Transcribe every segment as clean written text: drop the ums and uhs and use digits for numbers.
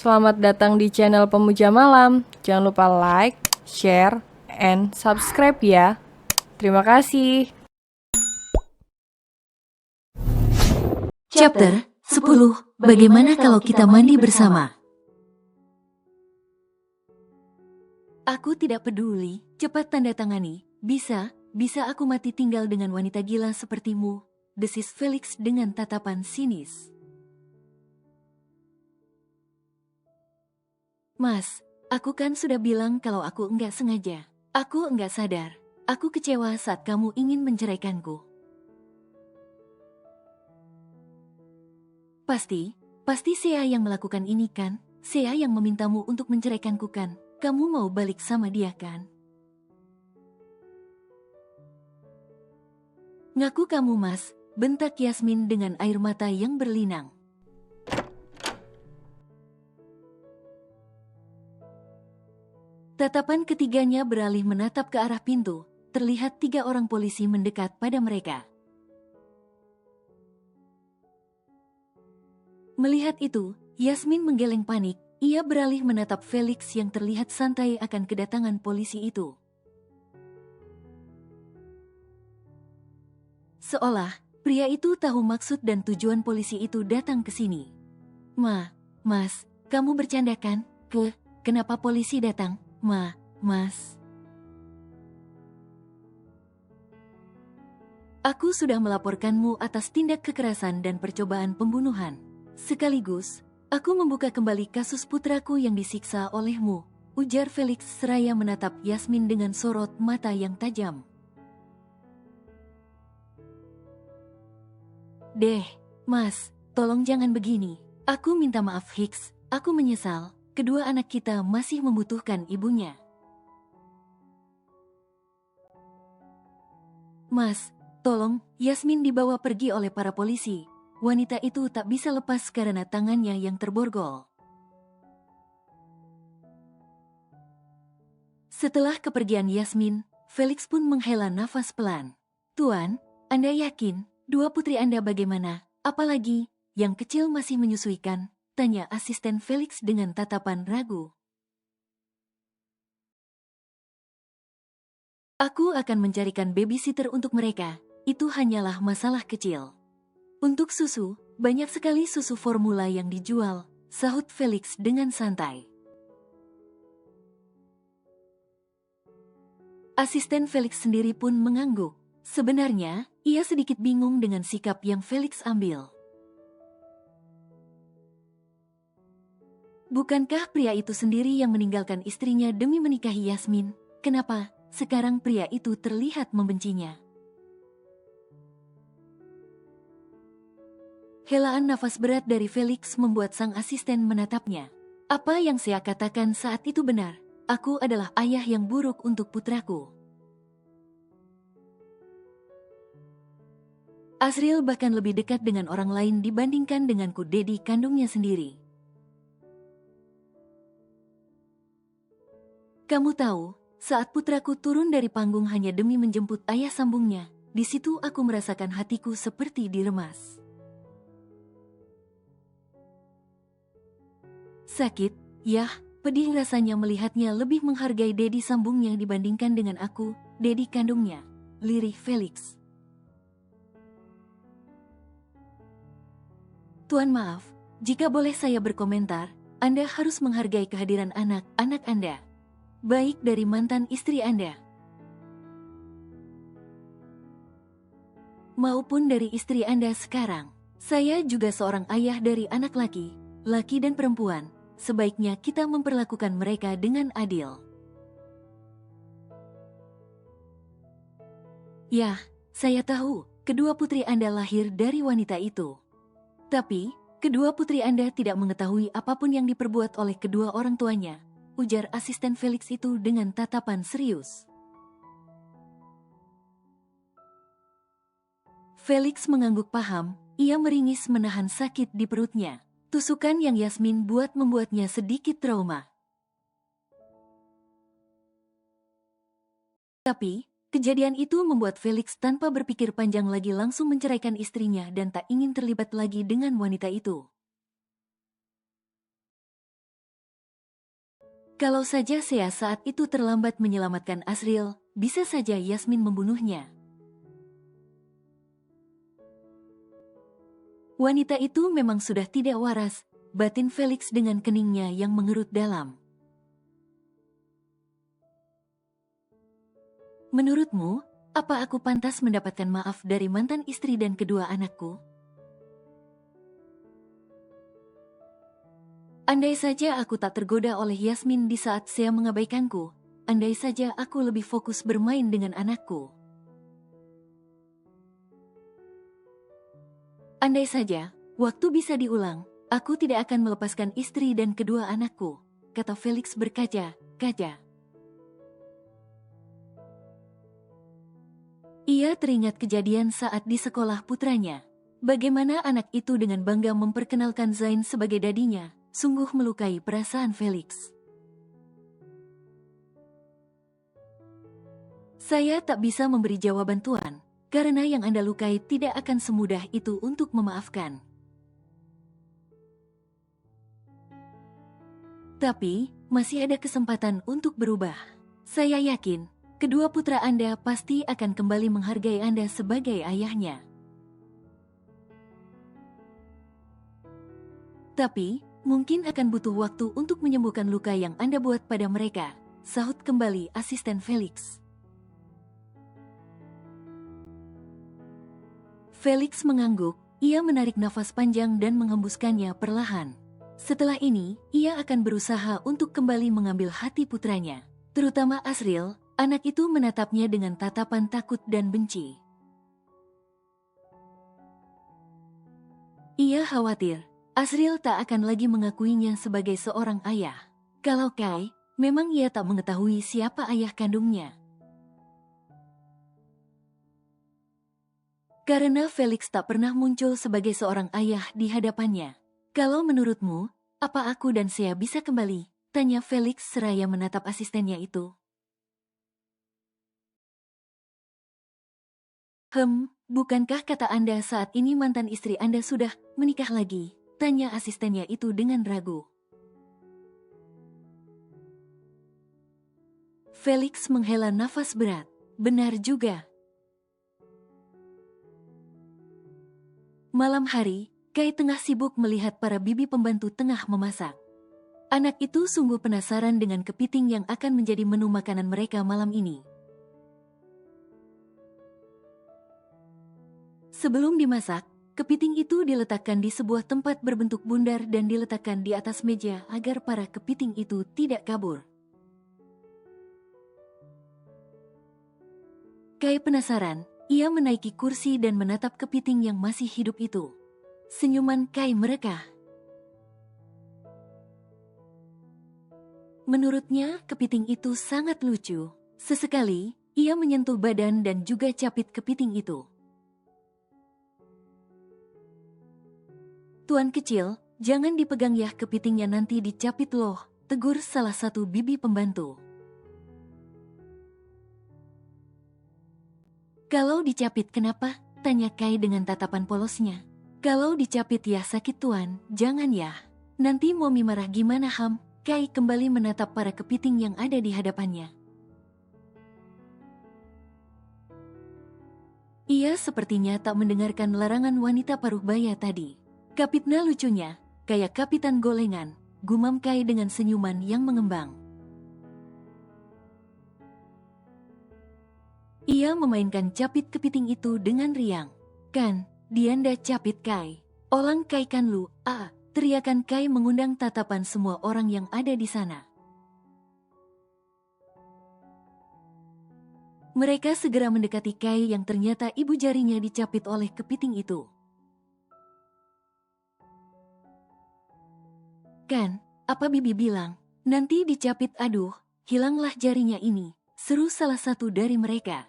Selamat datang di channel Pemuja Malam. Jangan lupa like, share, and subscribe ya. Terima kasih. Chapter 10. Bagaimana kalau kita mandi bersama? Aku tidak peduli, cepat tanda tangani. Bisa aku mati tinggal dengan wanita gila sepertimu, desis Felix dengan tatapan sinis. Mas, aku kan sudah bilang kalau aku enggak sengaja. Aku enggak sadar. Aku kecewa saat kamu ingin menceraikanku. Pasti Sea yang melakukan ini kan? Sea yang memintamu untuk menceraikanku kan? Kamu mau balik sama dia kan? Ngaku kamu mas, bentak Yasmin dengan air mata yang berlinang. Tatapan ketiganya beralih menatap ke arah pintu, terlihat 3 orang polisi mendekat pada mereka. Melihat itu, Yasmin menggeleng panik, ia beralih menatap Felix yang terlihat santai akan kedatangan polisi itu. Seolah, pria itu tahu maksud dan tujuan polisi itu datang ke sini. Mas, kamu bercanda kan? Kenapa polisi datang? Mas. Aku sudah melaporkanmu atas tindak kekerasan dan percobaan pembunuhan. Sekaligus, aku membuka kembali kasus putraku yang disiksa olehmu, ujar Felix seraya menatap Yasmin dengan sorot mata yang tajam. Mas, tolong jangan begini. Aku minta maaf Hicks, aku menyesal. Kedua anak kita masih membutuhkan ibunya. Mas, tolong, Yasmin dibawa pergi oleh para polisi. Wanita itu tak bisa lepas karena tangannya yang terborgol. Setelah kepergian Yasmin, Felix pun menghela nafas pelan. Tuan, Anda yakin? 2 putri Anda bagaimana? Apalagi, yang kecil masih menyusuikan, tanya asisten Felix dengan tatapan ragu. Aku akan mencarikan babysitter untuk mereka, itu hanyalah masalah kecil. Untuk susu, banyak sekali susu formula yang dijual, sahut Felix dengan santai. Asisten Felix sendiri pun mengangguk. Sebenarnya, ia sedikit bingung dengan sikap yang Felix ambil. Bukankah pria itu sendiri yang meninggalkan istrinya demi menikahi Yasmin? Kenapa sekarang pria itu terlihat membencinya? Helaan nafas berat dari Felix membuat sang asisten menatapnya. Apa yang saya katakan saat itu benar. Aku adalah ayah yang buruk untuk putraku. Asriel bahkan lebih dekat dengan orang lain dibandingkan denganku, dedi kandungnya sendiri. Kamu tahu, saat putraku turun dari panggung hanya demi menjemput ayah sambungnya, di situ aku merasakan hatiku seperti diremas. Sakit, yah, pedih rasanya melihatnya lebih menghargai dedi sambungnya dibandingkan dengan aku, dedi kandungnya, lirih Felix. Tuan maaf, jika boleh saya berkomentar, Anda harus menghargai kehadiran anak-anak Anda. Baik dari mantan istri Anda maupun dari istri Anda sekarang. Saya juga seorang ayah dari anak laki dan perempuan. Sebaiknya kita memperlakukan mereka dengan adil. Ya, saya tahu, kedua putri Anda lahir dari wanita itu. Tapi, kedua putri Anda tidak mengetahui apapun yang diperbuat oleh kedua orang tuanya, ujar asisten Felix itu dengan tatapan serius. Felix mengangguk paham, ia meringis menahan sakit di perutnya. Tusukan yang Yasmin buat membuatnya sedikit trauma. Tapi, kejadian itu membuat Felix tanpa berpikir panjang lagi langsung menceraikan istrinya dan tak ingin terlibat lagi dengan wanita itu. Kalau saja Sea saat itu terlambat menyelamatkan Asriel, bisa saja Yasmin membunuhnya. Wanita itu memang sudah tidak waras, batin Felix dengan keningnya yang mengerut dalam. Menurutmu, apa aku pantas mendapatkan maaf dari mantan istri dan kedua anakku? Andai saja aku tak tergoda oleh Yasmin di saat Sea mengabaikanku, andai saja aku lebih fokus bermain dengan anakku. Andai saja, waktu bisa diulang, aku tidak akan melepaskan istri dan kedua anakku, kata Felix berkaca-kaca. Ia teringat kejadian saat di sekolah putranya. Bagaimana anak itu dengan bangga memperkenalkan Zain sebagai dadinya, sungguh melukai perasaan Felix. Saya tak bisa memberi jawaban Tuan, karena yang Anda lukai tidak akan semudah itu untuk memaafkan. Tapi, masih ada kesempatan untuk berubah. Saya yakin, kedua putra Anda pasti akan kembali menghargai Anda sebagai ayahnya. Tapi, mungkin akan butuh waktu untuk menyembuhkan luka yang Anda buat pada mereka, sahut kembali asisten Felix. Felix mengangguk, ia menarik nafas panjang dan menghembuskannya perlahan. Setelah ini, ia akan berusaha untuk kembali mengambil hati putranya. Terutama Asriel, anak itu menatapnya dengan tatapan takut dan benci. Ia khawatir, Asriel tak akan lagi mengakuinya sebagai seorang ayah. Kalau Kai, memang ia tak mengetahui siapa ayah kandungnya. Karena Felix tak pernah muncul sebagai seorang ayah di hadapannya. Kalau menurutmu, apa aku dan Sea bisa kembali? Tanya Felix seraya menatap asistennya itu. Bukankah kata Anda saat ini mantan istri Anda sudah menikah lagi? Tanya asistennya itu dengan ragu. Felix menghela nafas berat. Benar juga. Malam hari, Kai tengah sibuk melihat para bibi pembantu tengah memasak. Anak itu sungguh penasaran dengan kepiting yang akan menjadi menu makanan mereka malam ini. Sebelum dimasak, kepiting itu diletakkan di sebuah tempat berbentuk bundar dan diletakkan di atas meja agar para kepiting itu tidak kabur. Kai penasaran, ia menaiki kursi dan menatap kepiting yang masih hidup itu. Senyuman Kai merekah. Menurutnya, kepiting itu sangat lucu. Sesekali, ia menyentuh badan dan juga capit kepiting itu. Tuan kecil, jangan dipegang ya kepitingnya nanti dicapit loh, tegur salah satu bibi pembantu. Kalau dicapit kenapa? Tanya Kai dengan tatapan polosnya. Kalau dicapit ya sakit tuan, jangan ya. Nanti Momi marah gimana Ham? Kai kembali menatap para kepiting yang ada di hadapannya. Ia sepertinya tak mendengarkan larangan wanita paruh baya tadi. Kapitna lucunya, kayak kapitan golengan, gumam Kai dengan senyuman yang mengembang. Ia memainkan capit kepiting itu dengan riang. Kan, dianda capit Kai. Olang Kai kan lu, teriakan Kai mengundang tatapan semua orang yang ada di sana. Mereka segera mendekati Kai yang ternyata ibu jarinya dicapit oleh kepiting itu. Kan, apa bibi bilang, nanti dicapit aduh, hilanglah jarinya ini, seru salah satu dari mereka.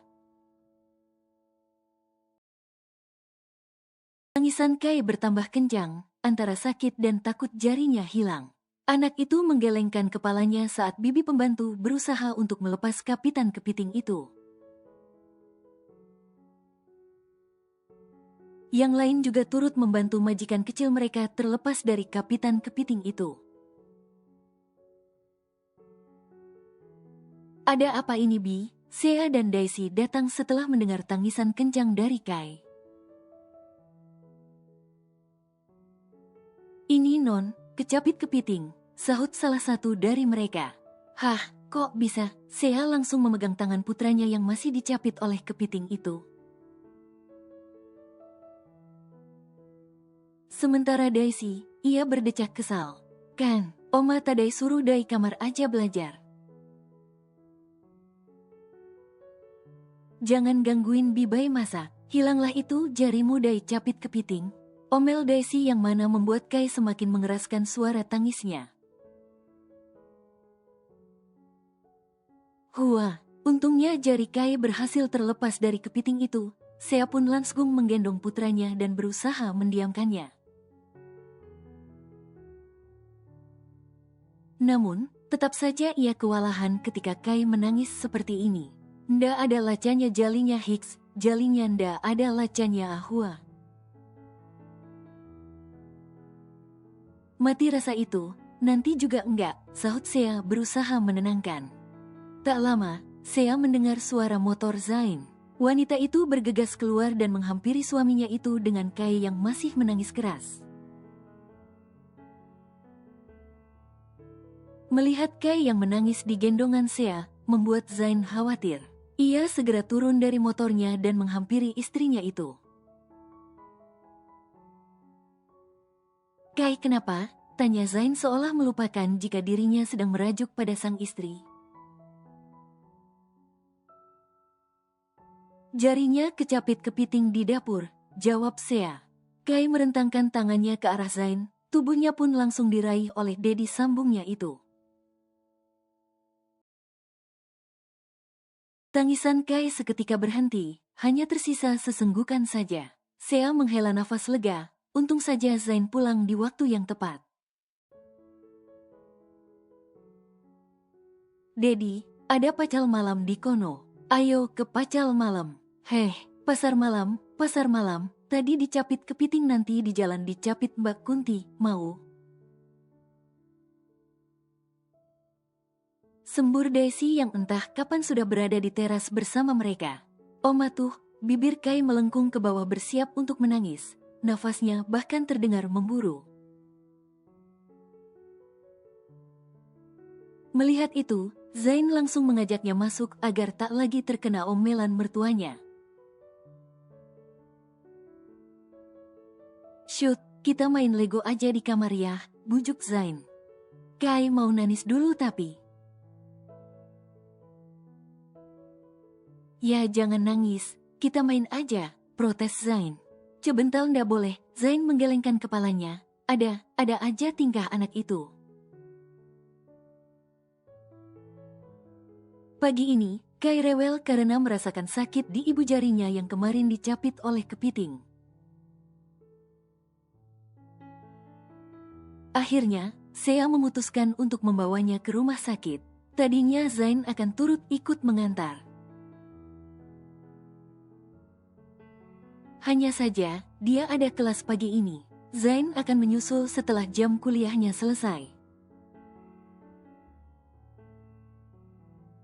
Tangisan Kai bertambah kencang, antara sakit dan takut jarinya hilang. Anak itu menggelengkan kepalanya saat bibi pembantu berusaha untuk melepas kapitan kepiting itu. Yang lain juga turut membantu majikan kecil mereka terlepas dari kapitan kepiting itu. Ada apa ini, Bi? Sea dan Daisy datang setelah mendengar tangisan kencang dari Kai. Ini Non, kecapit kepiting, sahut salah satu dari mereka. Hah, kok bisa? Sea langsung memegang tangan putranya yang masih dicapit oleh kepiting itu. Sementara Daisy, ia berdecak kesal. Kan, Oma tadai suruh Dai kamar aja belajar. Jangan gangguin Bibai masak, hilanglah itu jarimu Dai capit kepiting. Omel Daisy yang mana membuat Kai semakin mengeraskan suara tangisnya. Hua, untungnya jari Kai berhasil terlepas dari kepiting itu. Sea pun langsung menggendong putranya dan berusaha mendiamkannya. Namun, tetap saja ia kewalahan ketika Kai menangis seperti ini. Nda ada lacanya jalinya Hicks, jalinya nda ada lacanya Ahua. Mati rasa itu, nanti juga enggak, sahut Sea berusaha menenangkan. Tak lama, Sea mendengar suara motor Zain. Wanita itu bergegas keluar dan menghampiri suaminya itu dengan Kai yang masih menangis keras. Melihat Kai yang menangis di gendongan Sea, membuat Zain khawatir. Ia segera turun dari motornya dan menghampiri istrinya itu. Kai kenapa? Tanya Zain seolah melupakan jika dirinya sedang merajuk pada sang istri. Jarinya kecapit kepiting di dapur, jawab Sea. Kai merentangkan tangannya ke arah Zain, tubuhnya pun langsung diraih oleh Dedi sambungnya itu. Tangisan Kai seketika berhenti, hanya tersisa sesenggukan saja. Sea menghela nafas lega, untung saja Zain pulang di waktu yang tepat. Dedi, ada pacal malam di kono. Ayo ke pacal malam. Heh, pasar malam, tadi dicapit kepiting nanti di jalan dicapit Mbak Kunti, mau? Sembur Daisy yang entah kapan sudah berada di teras bersama mereka. Oma tuh, bibir Kai melengkung ke bawah bersiap untuk menangis. Nafasnya bahkan terdengar memburu. Melihat itu, Zain langsung mengajaknya masuk agar tak lagi terkena omelan mertuanya. Shoot, kita main Lego aja di kamar ya, bujuk Zain. Kai mau nanis dulu tapi. Ya jangan nangis, kita main aja, protes Zain. Sebentar ndak boleh, Zain menggelengkan kepalanya. Ada aja tingkah anak itu. Pagi ini, Kai rewel karena merasakan sakit di ibu jarinya yang kemarin dicapit oleh kepiting. Akhirnya, Sea memutuskan untuk membawanya ke rumah sakit. Tadinya Zain akan turut ikut mengantar. Hanya saja, dia ada kelas pagi ini. Zain akan menyusul setelah jam kuliahnya selesai.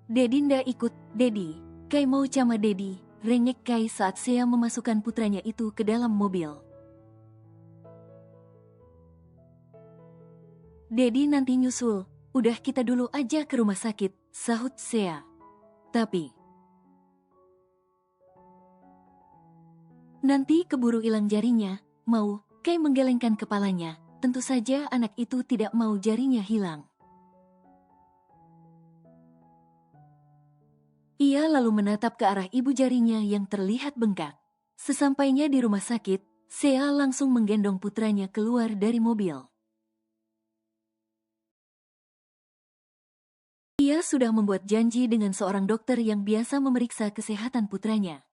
Dedi ndak ikut, Dedi. Kai mau sama Dedi, rengek Kai saat Sea memasukkan putranya itu ke dalam mobil. Dedi nanti nyusul, udah kita dulu aja ke rumah sakit, sahut Sea. Tapi nanti keburu hilang jarinya, mau? Kai menggelengkan kepalanya, tentu saja anak itu tidak mau jarinya hilang. Ia lalu menatap ke arah ibu jarinya yang terlihat bengkak. Sesampainya di rumah sakit, Sea langsung menggendong putranya keluar dari mobil. Ia sudah membuat janji dengan seorang dokter yang biasa memeriksa kesehatan putranya.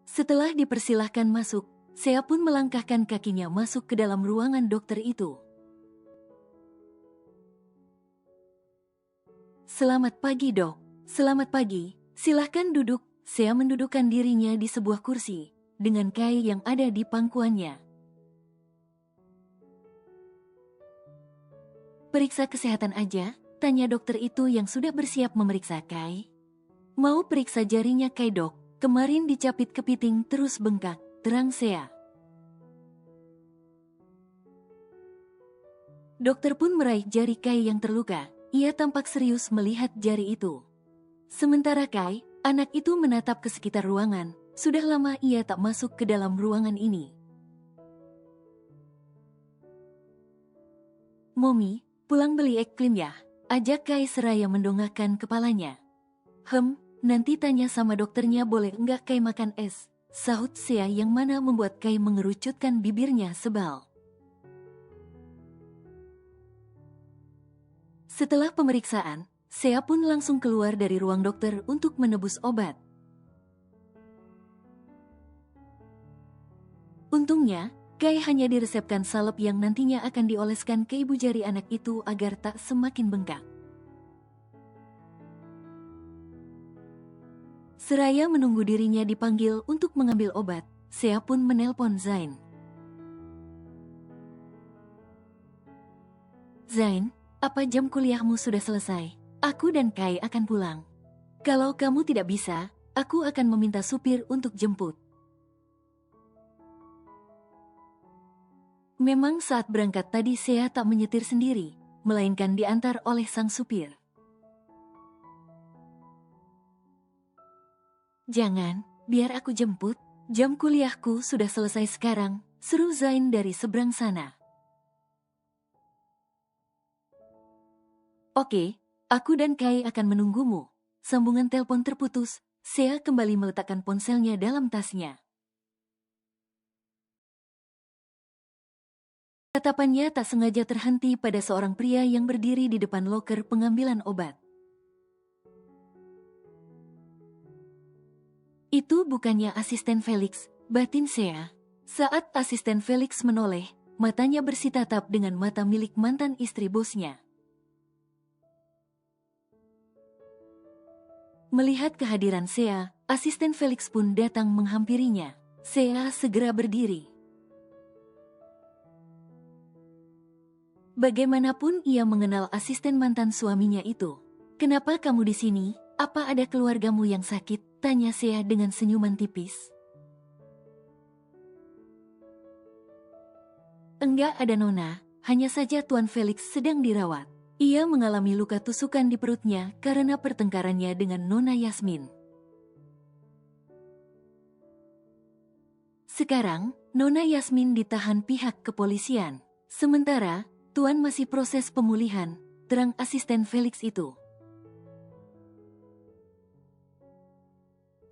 Setelah dipersilahkan masuk, Sea pun melangkahkan kakinya masuk ke dalam ruangan dokter itu. Selamat pagi dok. Selamat pagi, silahkan duduk. Sea mendudukkan dirinya di sebuah kursi, dengan Kai yang ada di pangkuannya. Periksa kesehatan aja, tanya dokter itu yang sudah bersiap memeriksa Kai. Mau periksa jarinya Kai dok, kemarin dicapit kepiting terus bengkak, terang Sea. Dokter pun meraih jari Kai yang terluka, ia tampak serius melihat jari itu. Sementara Kai, anak itu menatap ke sekitar ruangan, sudah lama ia tak masuk ke dalam ruangan ini. Momi, pulang beli eklim ya, ajak Kai seraya mendongakkan kepalanya. Nanti tanya sama dokternya boleh enggak Kai makan es, sahut Sea yang mana membuat Kai mengerucutkan bibirnya sebal. Setelah pemeriksaan, Sea pun langsung keluar dari ruang dokter untuk menebus obat. Untungnya, Kai hanya diresepkan salep yang nantinya akan dioleskan ke ibu jari anak itu agar tak semakin bengkak. Seraya menunggu dirinya dipanggil untuk mengambil obat, Sea pun menelpon Zain. Zain, apa jam kuliahmu sudah selesai? Aku dan Kai akan pulang. Kalau kamu tidak bisa, aku akan meminta supir untuk jemput. Memang saat berangkat tadi Sea tak menyetir sendiri, melainkan diantar oleh sang supir. Jangan, biar aku jemput, jam kuliahku sudah selesai sekarang, seru Zain dari seberang sana. Oke, aku dan Kai akan menunggumu. Sambungan telepon terputus, Sea kembali meletakkan ponselnya dalam tasnya. Tatapannya tak sengaja terhenti pada seorang pria yang berdiri di depan loker pengambilan obat. Itu bukannya asisten Felix, batin Sea. Saat asisten Felix menoleh, matanya bersitatap dengan mata milik mantan istri bosnya. Melihat kehadiran Sea, asisten Felix pun datang menghampirinya. Sea segera berdiri. Bagaimanapun ia mengenal asisten mantan suaminya itu. Kenapa kamu di sini? Apa ada keluargamu yang sakit? Tanya Sea dengan senyuman tipis. Enggak ada Nona, hanya saja Tuan Felix sedang dirawat. Ia mengalami luka tusukan di perutnya karena pertengkarannya dengan Nona Yasmin. Sekarang, Nona Yasmin ditahan pihak kepolisian. Sementara, Tuan masih proses pemulihan, terang asisten Felix itu.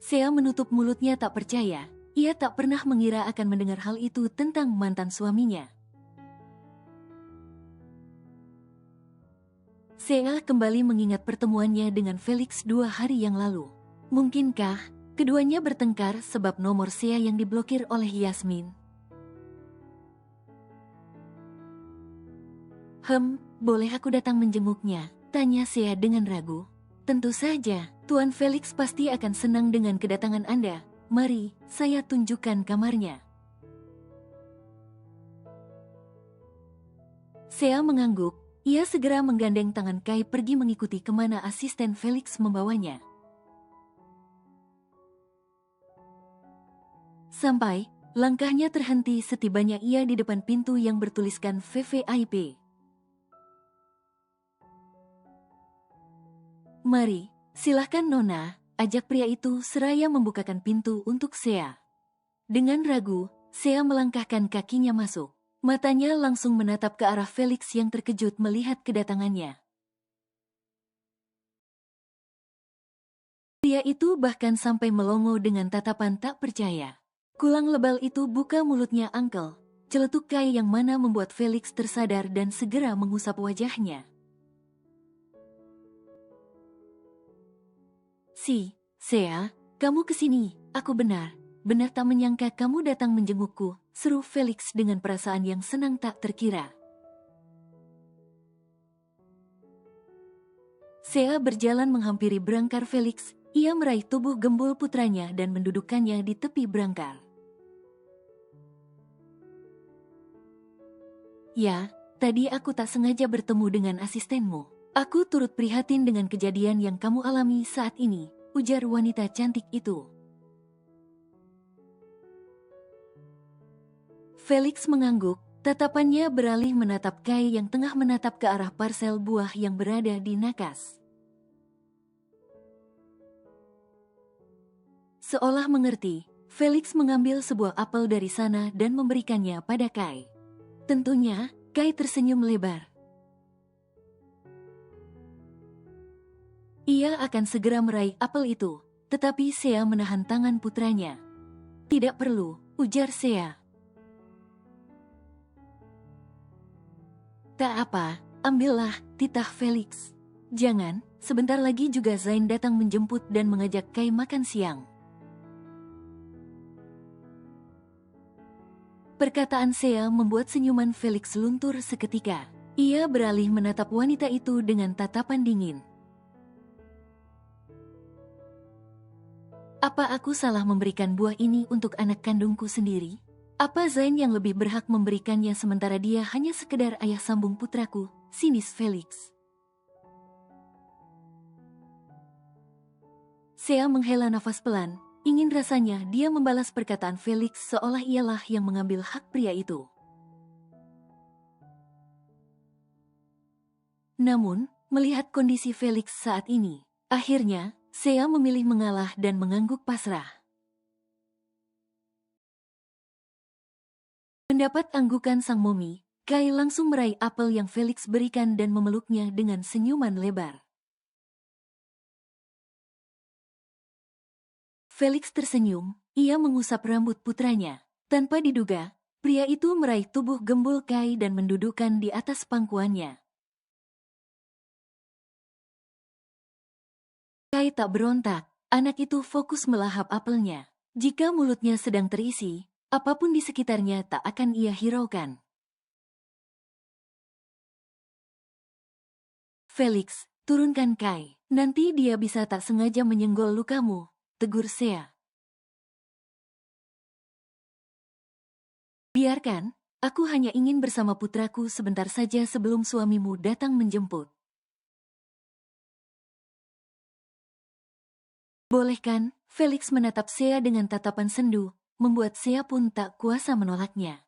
Sea menutup mulutnya tak percaya, ia tak pernah mengira akan mendengar hal itu tentang mantan suaminya. Sea kembali mengingat pertemuannya dengan Felix 2 hari yang lalu. Mungkinkah keduanya bertengkar sebab nomor Sea yang diblokir oleh Yasmin? Boleh aku datang menjenguknya? Tanya Sea dengan ragu. Tentu saja, Tuan Felix pasti akan senang dengan kedatangan Anda. Mari, saya tunjukkan kamarnya. Sea mengangguk, ia segera menggandeng tangan Kai pergi mengikuti kemana asisten Felix membawanya. Sampai, langkahnya terhenti setibanya ia di depan pintu yang bertuliskan VVIP. Mari, silahkan Nona, ajak pria itu seraya membukakan pintu untuk Sea. Dengan ragu, Sea melangkahkan kakinya masuk. Matanya langsung menatap ke arah Felix yang terkejut melihat kedatangannya. Pria itu bahkan sampai melongo dengan tatapan tak percaya. Kulang lebal itu buka mulutnya Uncle, celetuk Kai yang mana membuat Felix tersadar dan segera mengusap wajahnya. Sea, kamu kesini, aku benar tak menyangka kamu datang menjengukku, seru Felix dengan perasaan yang senang tak terkira. Sea berjalan menghampiri berangkar Felix, ia meraih tubuh gembul putranya dan mendudukkannya di tepi berangkar. Ya, tadi aku tak sengaja bertemu dengan asistenmu. Aku turut prihatin dengan kejadian yang kamu alami saat ini, ujar wanita cantik itu. Felix mengangguk, tatapannya beralih menatap Kai yang tengah menatap ke arah parsel buah yang berada di nakas. Seolah mengerti, Felix mengambil sebuah apel dari sana dan memberikannya pada Kai. Tentunya, Kai tersenyum lebar. Ia akan segera meraih apel itu, tetapi Sea menahan tangan putranya. Tidak perlu, ujar Sea. Tak apa, ambillah, titah Felix. Jangan, sebentar lagi juga Zain datang menjemput dan mengajak Kai makan siang. Perkataan Sea membuat senyuman Felix luntur seketika. Ia beralih menatap wanita itu dengan tatapan dingin. Apa aku salah memberikan buah ini untuk anak kandungku sendiri? Apa Zain yang lebih berhak memberikannya sementara dia hanya sekedar ayah sambung putraku, sinis Felix. Sea menghela nafas pelan, ingin rasanya dia membalas perkataan Felix seolah ialah yang mengambil hak pria itu. Namun, melihat kondisi Felix saat ini, akhirnya, Sea memilih mengalah dan mengangguk pasrah. Mendapat anggukan sang momi, Kai langsung meraih apel yang Felix berikan dan memeluknya dengan senyuman lebar. Felix tersenyum, ia mengusap rambut putranya. Tanpa diduga, pria itu meraih tubuh gembul Kai dan mendudukkan di atas pangkuannya. Kai tak berontak, anak itu fokus melahap apelnya. Jika mulutnya sedang terisi, apapun di sekitarnya tak akan ia hiraukan. Felix, turunkan Kai. Nanti dia bisa tak sengaja menyenggol lukamu, tegur Sea. Biarkan, aku hanya ingin bersama putraku sebentar saja sebelum suamimu datang menjemput. Boleh kan? Felix menatap Sea dengan tatapan sendu, membuat Sea pun tak kuasa menolaknya.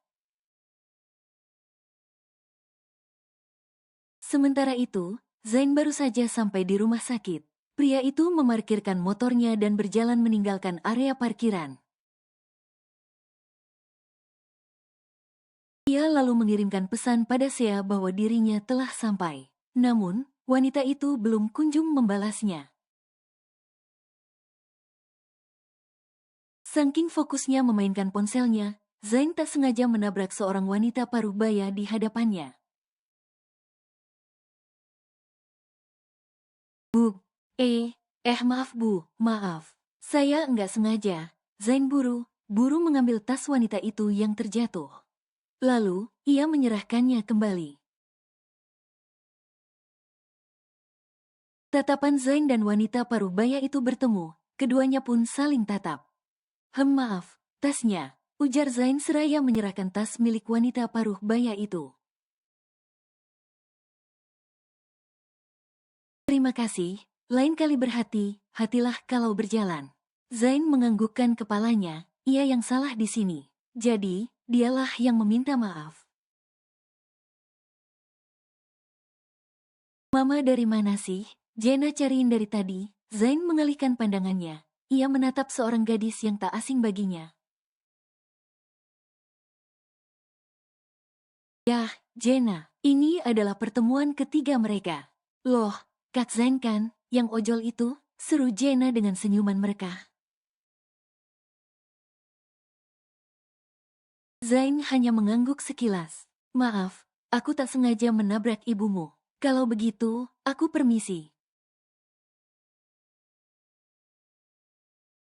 Sementara itu, Zain baru saja sampai di rumah sakit. Pria itu memarkirkan motornya dan berjalan meninggalkan area parkiran. Ia lalu mengirimkan pesan pada Sea bahwa dirinya telah sampai. Namun, wanita itu belum kunjung membalasnya. Saking fokusnya memainkan ponselnya, Zain tak sengaja menabrak seorang wanita paruh baya di hadapannya. Bu, maaf bu, maaf. Saya enggak sengaja. Zain buru mengambil tas wanita itu yang terjatuh. Lalu, ia menyerahkannya kembali. Tatapan Zain dan wanita paruh baya itu bertemu, keduanya pun saling tatap. Maaf, tasnya, ujar Zain seraya menyerahkan tas milik wanita paruh baya itu. Terima kasih, lain kali hatilah kalau berjalan. Zain menganggukkan kepalanya, ia yang salah di sini. Jadi, dialah yang meminta maaf. Mama dari mana sih? Jenna cariin dari tadi. Zain mengalihkan pandangannya. Ia menatap seorang gadis yang tak asing baginya. Yah, Jenna, ini adalah pertemuan ketiga mereka. Loh, Kak Zain kan, yang ojol itu? Seru Jenna dengan senyuman mereka. Zain hanya mengangguk sekilas. Maaf, aku tak sengaja menabrak ibumu. Kalau begitu, aku permisi.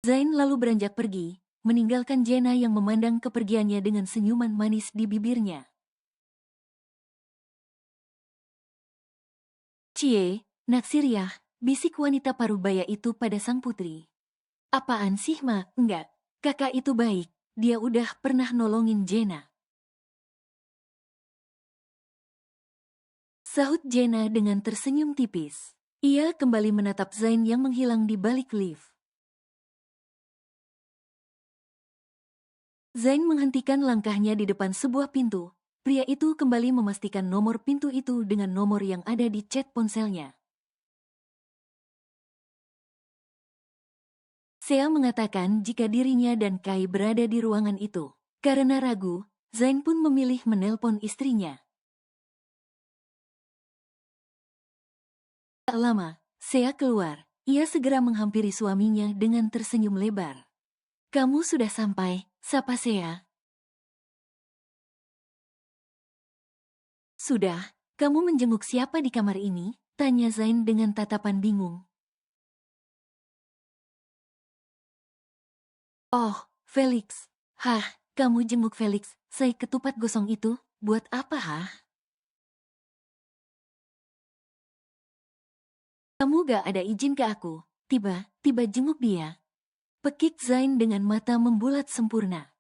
Zain lalu beranjak pergi, meninggalkan Jenna yang memandang kepergiannya dengan senyuman manis di bibirnya. Cie, naksir ya, bisik wanita parubaya itu pada sang putri. Apaan sih Ma? Enggak, kakak itu baik, dia udah pernah nolongin Jenna. Sahut Jenna dengan tersenyum tipis. Ia kembali menatap Zain yang menghilang di balik lift. Zain menghentikan langkahnya di depan sebuah pintu. Pria itu kembali memastikan nomor pintu itu dengan nomor yang ada di chat ponselnya. Sea mengatakan jika dirinya dan Kai berada di ruangan itu. Karena ragu, Zain pun memilih menelpon istrinya. Tak lama, Sea keluar. Ia segera menghampiri suaminya dengan tersenyum lebar. "Kamu sudah sampai," sapa Sea. "Sudah, kamu menjenguk siapa di kamar ini?" tanya Zain dengan tatapan bingung. "Oh, Felix. Hah, kamu jenguk Felix, saya ketupat gosong itu, buat apa hah? Kamu gak ada izin ke aku, tiba-tiba jenguk dia." Pekik Zain dengan mata membulat sempurna.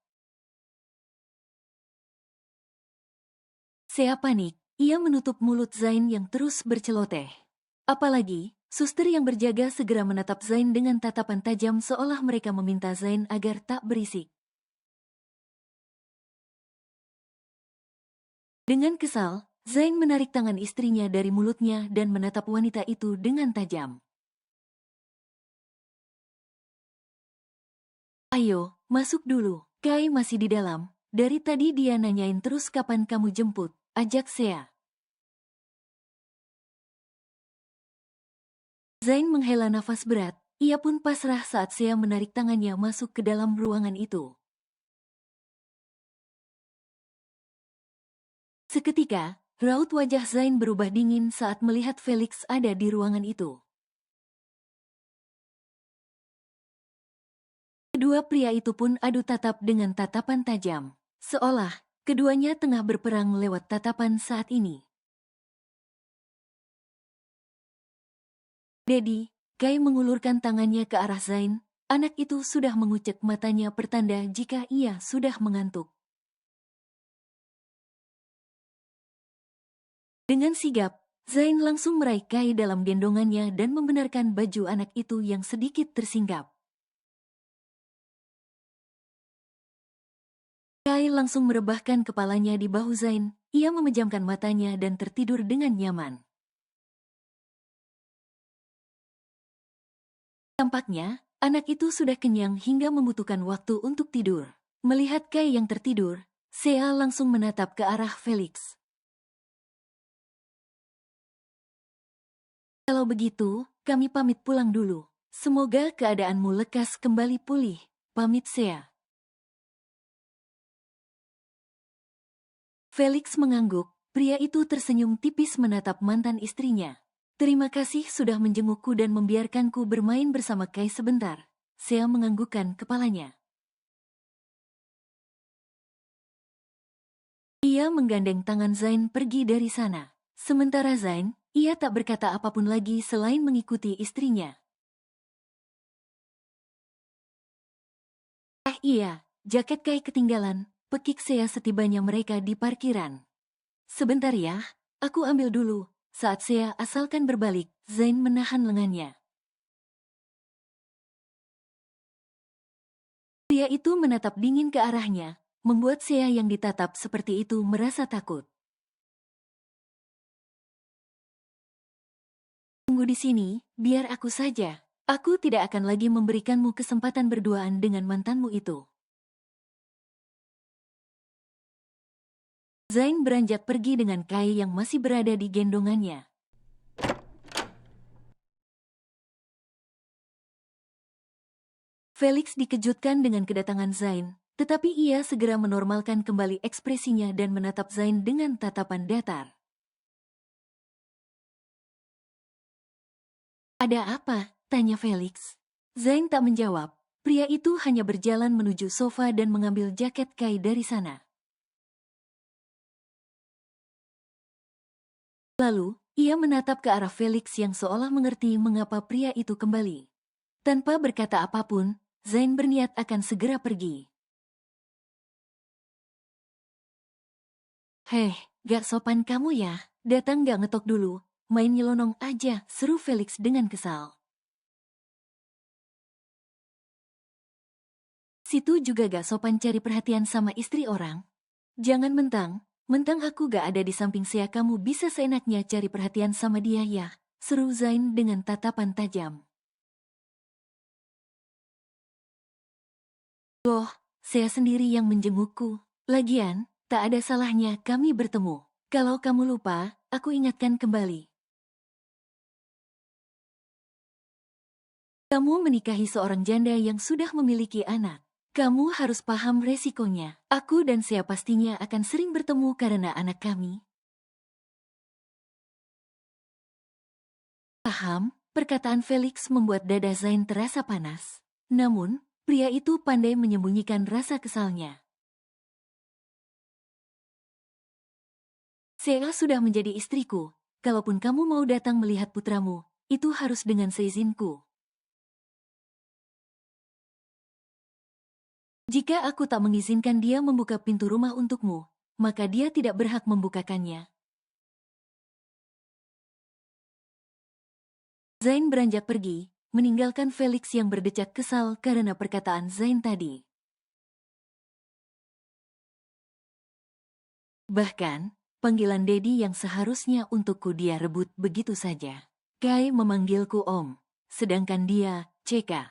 Sea panik, ia menutup mulut Zain yang terus berceloteh. Apalagi, suster yang berjaga segera menatap Zain dengan tatapan tajam seolah mereka meminta Zain agar tak berisik. Dengan kesal, Zain menarik tangan istrinya dari mulutnya dan menatap wanita itu dengan tajam. "Ayo, masuk dulu. Kai masih di dalam. Dari tadi dia nanyain terus kapan kamu jemput," ajak Sea. Zain menghela nafas berat, ia pun pasrah saat Sea menarik tangannya masuk ke dalam ruangan itu. Seketika, raut wajah Zain berubah dingin saat melihat Felix ada di ruangan itu. Kedua pria itu pun adu tatap dengan tatapan tajam, seolah keduanya tengah berperang lewat tatapan saat ini. "Dedi," Kai mengulurkan tangannya ke arah Zain. Anak itu sudah mengucek matanya pertanda jika ia sudah mengantuk. Dengan sigap, Zain langsung meraih Kai dalam gendongannya dan membenarkan baju anak itu yang sedikit tersinggap. Kai langsung merebahkan kepalanya di bahu Zain. Ia memejamkan matanya dan tertidur dengan nyaman. Tampaknya, anak itu sudah kenyang hingga membutuhkan waktu untuk tidur. Melihat Kai yang tertidur, Sea langsung menatap ke arah Felix. "Kalau begitu, kami pamit pulang dulu. Semoga keadaanmu lekas kembali pulih," pamit Sea. Felix mengangguk, pria itu tersenyum tipis menatap mantan istrinya. "Terima kasih sudah menjengukku dan membiarkanku bermain bersama Kai sebentar." Sea menganggukkan kepalanya. Ia menggandeng tangan Zain pergi dari sana. Sementara Zain, ia tak berkata apapun lagi selain mengikuti istrinya. Iya, jaket Kai ketinggalan, pekik Sea setibanya mereka di parkiran. "Sebentar ya, aku ambil dulu." Saat Sea asalkan berbalik, Zain menahan lengannya. Pria itu menatap dingin ke arahnya, membuat Sea yang ditatap seperti itu merasa takut. "Tunggu di sini, biar aku saja. Aku tidak akan lagi memberikanmu kesempatan berduaan dengan mantanmu itu." Zain beranjak pergi dengan Kai yang masih berada di gendongannya. Felix dikejutkan dengan kedatangan Zain, tetapi ia segera menormalkan kembali ekspresinya dan menatap Zain dengan tatapan datar. "Ada apa?" tanya Felix. Zain tak menjawab. Pria itu hanya berjalan menuju sofa dan mengambil jaket Kai dari sana. Lalu, ia menatap ke arah Felix yang seolah mengerti mengapa pria itu kembali. Tanpa berkata apapun, Zain berniat akan segera pergi. "Heh, gak sopan kamu ya," datang gak ngetok dulu, main nyelonong aja, seru Felix dengan kesal. Situ juga gak sopan cari perhatian sama istri orang. Jangan mentang aku gak ada di samping Sea kamu bisa seenaknya cari perhatian sama dia ya, seru Zain dengan tatapan tajam. Loh, Sea sendiri yang menjengukku. Lagian, tak ada salahnya kami bertemu. Kalau kamu lupa, aku ingatkan kembali. Kamu menikahi seorang janda yang sudah memiliki anak. Kamu harus paham resikonya. Aku dan Sea pastinya akan sering bertemu karena anak kami. Paham, perkataan Felix membuat dada Zain terasa panas. Namun, pria itu pandai menyembunyikan rasa kesalnya. Sea sudah menjadi istriku. Kalaupun kamu mau datang melihat putramu, itu harus dengan seizinku. Jika aku tak mengizinkan dia membuka pintu rumah untukmu, maka dia tidak berhak membukakannya. Zain beranjak pergi, meninggalkan Felix yang berdecak kesal karena perkataan Zain tadi. Bahkan, panggilan Dedi yang seharusnya untukku dia rebut begitu saja. Kai memanggilku Om, sedangkan dia, CK.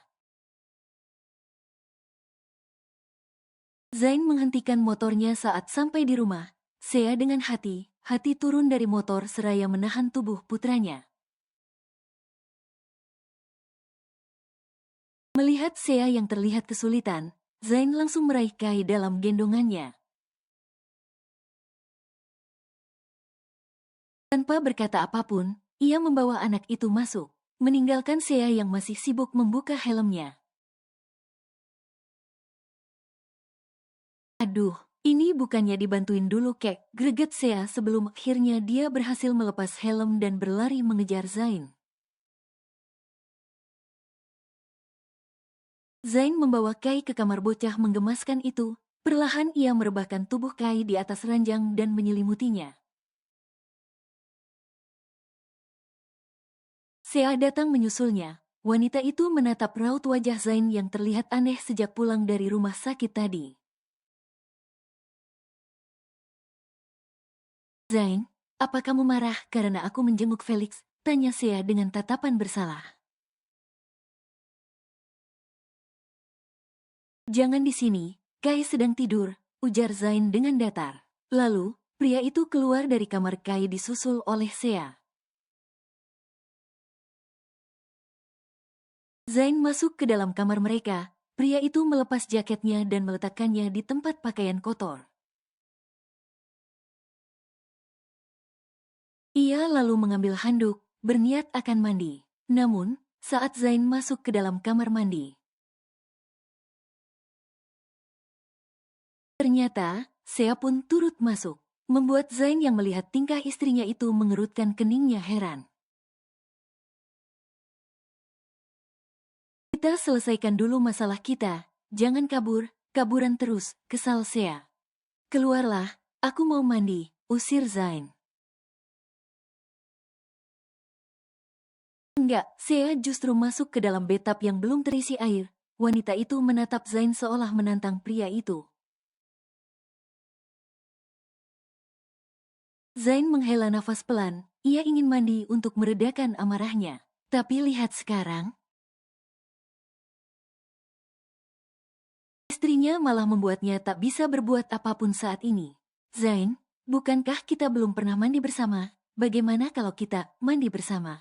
Zain menghentikan motornya saat sampai di rumah. Sea dengan hati turun dari motor seraya menahan tubuh putranya. Melihat Sea yang terlihat kesulitan, Zain langsung meraih Kai dalam gendongannya. Tanpa berkata apapun, ia membawa anak itu masuk, meninggalkan Sea yang masih sibuk membuka helmnya. Aduh, ini bukannya dibantuin dulu kek, greget Sea sebelum akhirnya dia berhasil melepas helm dan berlari mengejar Zain. Zain membawa Kai ke kamar bocah menggemaskan itu, perlahan ia merebahkan tubuh Kai di atas ranjang dan menyelimutinya. Sea datang menyusulnya, wanita itu menatap raut wajah Zain yang terlihat aneh sejak pulang dari rumah sakit tadi. Zain, apa kamu marah karena aku menjenguk Felix? Tanya Sea dengan tatapan bersalah. Jangan di sini, Kai sedang tidur, ujar Zain dengan datar. Lalu, pria itu keluar dari kamar Kai disusul oleh Sea. Zain masuk ke dalam kamar mereka, pria itu melepas jaketnya dan meletakkannya di tempat pakaian kotor. Ia lalu mengambil handuk, berniat akan mandi. Namun, saat Zain masuk ke dalam kamar mandi, ternyata, Sea pun turut masuk, membuat Zain yang melihat tingkah istrinya itu mengerutkan keningnya heran. Kita selesaikan dulu masalah kita, jangan kaburan terus, kesal Sea. Keluarlah, aku mau mandi, usir Zain. Enggak, Sea justru masuk ke dalam bathtub yang belum terisi air. Wanita itu menatap Zain seolah menantang pria itu. Zain menghela nafas pelan, ia ingin mandi untuk meredakan amarahnya. Tapi lihat sekarang, istrinya malah membuatnya tak bisa berbuat apapun saat ini. Zain, bukankah kita belum pernah mandi bersama? Bagaimana kalau kita mandi bersama?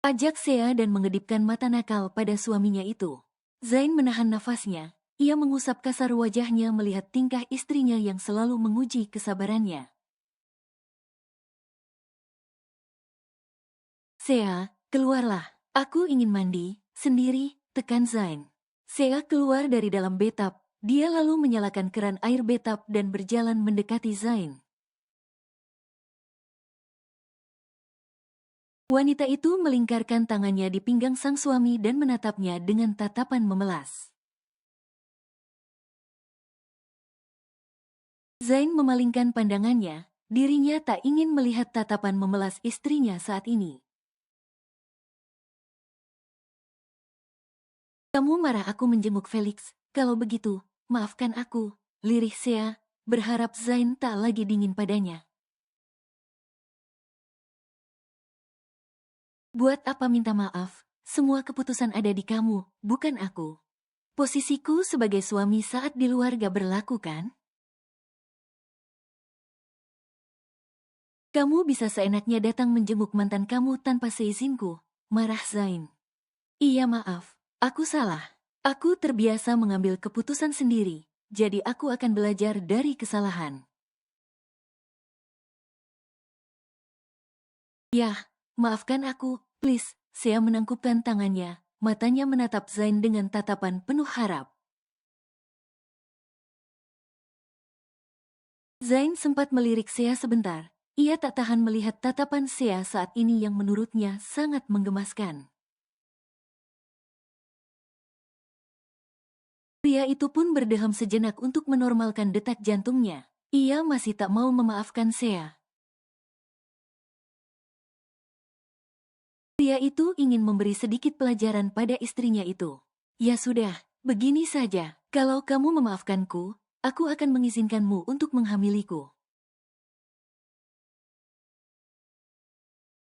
Ajak Sea dan mengedipkan mata nakal pada suaminya itu. Zain menahan nafasnya. Ia mengusap kasar wajahnya melihat tingkah istrinya yang selalu menguji kesabarannya. Sea, keluarlah. Aku ingin mandi, sendiri, tekan Zain. Sea keluar dari dalam bathtub. Dia lalu menyalakan keran air bathtub dan berjalan mendekati Zain. Wanita itu melingkarkan tangannya di pinggang sang suami dan menatapnya dengan tatapan memelas. Zain memalingkan pandangannya, dirinya tak ingin melihat tatapan memelas istrinya saat ini. Kamu marah aku menjenguk Felix, kalau begitu, maafkan aku, lirih Sea, berharap Zain tak lagi dingin padanya. Buat apa minta maaf? Semua keputusan ada di kamu, bukan aku. Posisiku sebagai suami saat di luar gak berlaku kan? Kamu bisa seenaknya datang menjenguk mantan kamu tanpa seizinku, marah Zain. Iya maaf, aku salah. Aku terbiasa mengambil keputusan sendiri, jadi aku akan belajar dari kesalahan. Yah, maafkan aku, please. Sea menangkupkan tangannya, matanya menatap Zain dengan tatapan penuh harap. Zain sempat melirik Sea sebentar. Ia tak tahan melihat tatapan Sea saat ini yang menurutnya sangat menggemaskan. Pria itu pun berdeham sejenak untuk menormalkan detak jantungnya. Ia masih tak mau memaafkan Sea. Pria itu ingin memberi sedikit pelajaran pada istrinya itu. Ya sudah, begini saja. Kalau kamu memaafkanku, aku akan mengizinkanmu untuk menghamiliku.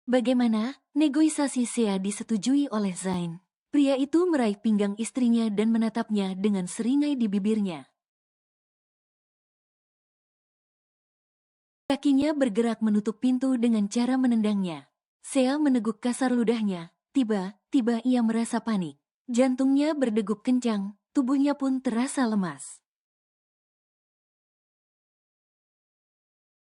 Bagaimana? Negosiasi Sea disetujui oleh Zain. Pria itu meraih pinggang istrinya dan menatapnya dengan seringai di bibirnya. Kakinya bergerak menutup pintu dengan cara menendangnya. Sea meneguk kasar ludahnya. Tiba-tiba ia merasa panik. Jantungnya berdegup kencang, tubuhnya pun terasa lemas.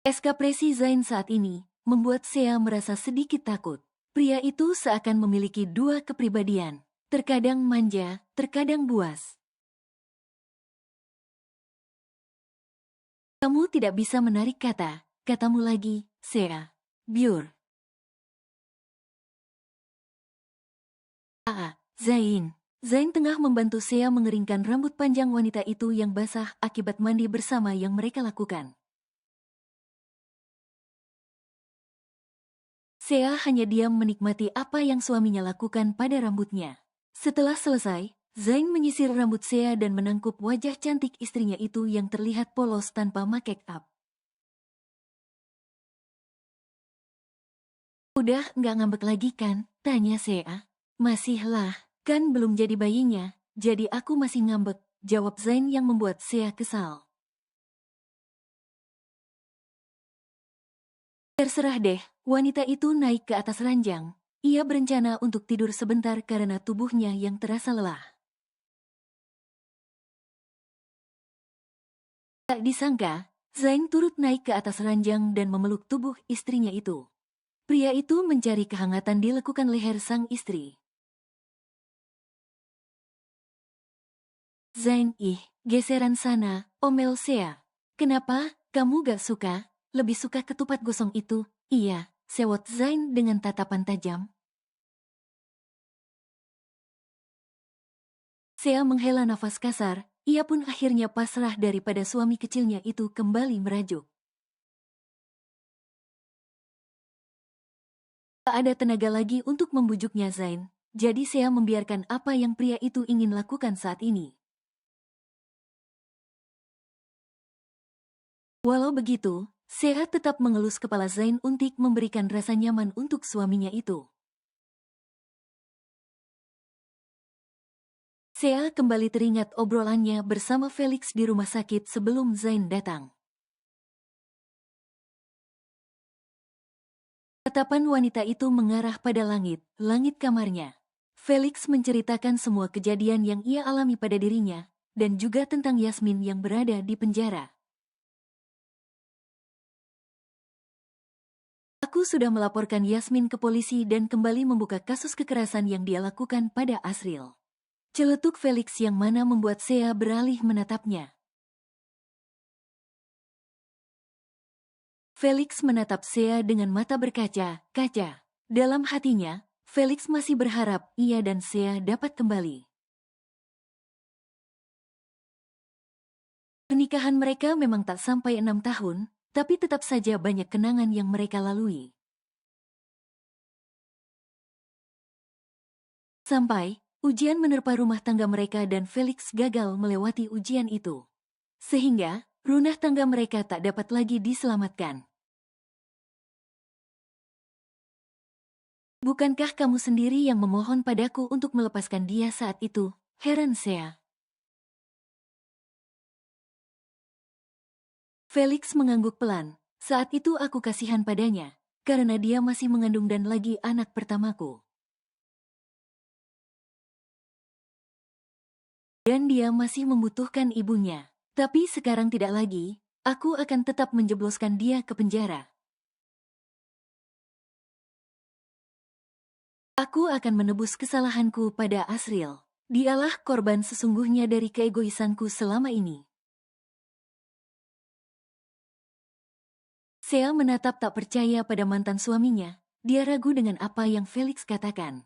Ekspresi Zain saat ini membuat Sea merasa sedikit takut. Pria itu seakan memiliki dua kepribadian. Terkadang manja, terkadang buas. Kamu tidak bisa menarik katamu lagi, Sea. Biur. Zain. Zain tengah membantu Sea mengeringkan rambut panjang wanita itu yang basah akibat mandi bersama yang mereka lakukan. Sea hanya diam menikmati apa yang suaminya lakukan pada rambutnya. Setelah selesai, Zain menyisir rambut Sea dan menangkup wajah cantik istrinya itu yang terlihat polos tanpa make up. Udah nggak ngambek lagi kan? Tanya Sea. Masih lah, kan belum jadi bayinya, jadi aku masih ngambek, jawab Zain yang membuat Sea kesal. Terserah deh, wanita itu naik ke atas ranjang. Ia berencana untuk tidur sebentar karena tubuhnya yang terasa lelah. Tak disangka, Zain turut naik ke atas ranjang dan memeluk tubuh istrinya itu. Pria itu mencari kehangatan di lekukan leher sang istri. Zain, geseran sana, omel Sea. Kenapa, kamu gak suka? Lebih suka ketupat gosong itu? Iya, sewot Zain dengan tatapan tajam. Sea menghela nafas kasar, ia pun akhirnya pasrah daripada suami kecilnya itu kembali merajuk. Tak ada tenaga lagi untuk membujuknya Zain, jadi Sea membiarkan apa yang pria itu ingin lakukan saat ini. Walau begitu, Sea tetap mengelus kepala Zain untuk memberikan rasa nyaman untuk suaminya itu. Sea kembali teringat obrolannya bersama Felix di rumah sakit sebelum Zain datang. Tatapan wanita itu mengarah pada langit kamarnya. Felix menceritakan semua kejadian yang ia alami pada dirinya, dan juga tentang Yasmin yang berada di penjara. Aku sudah melaporkan Yasmin ke polisi dan kembali membuka kasus kekerasan yang dia lakukan pada Asril. Celetuk Felix yang mana membuat Sea beralih menatapnya. Felix menatap Sea dengan mata berkaca-kaca. Dalam hatinya, Felix masih berharap ia dan Sea dapat kembali. Pernikahan mereka memang tak sampai 6 tahun, tapi tetap saja banyak kenangan yang mereka lalui. Sampai, ujian menerpa rumah tangga mereka dan Felix gagal melewati ujian itu. Sehingga, rumah tangga mereka tak dapat lagi diselamatkan. Bukankah kamu sendiri yang memohon padaku untuk melepaskan dia saat itu? Heran Sea. Felix mengangguk pelan. Saat itu aku kasihan padanya, karena dia masih mengandung dan lagi anak pertamaku. Dan dia masih membutuhkan ibunya. Tapi sekarang tidak lagi, aku akan tetap menjebloskan dia ke penjara. Aku akan menebus kesalahanku pada Asriel. Dialah korban sesungguhnya dari keegoisanku selama ini. Sea menatap tak percaya pada mantan suaminya. Dia ragu dengan apa yang Felix katakan.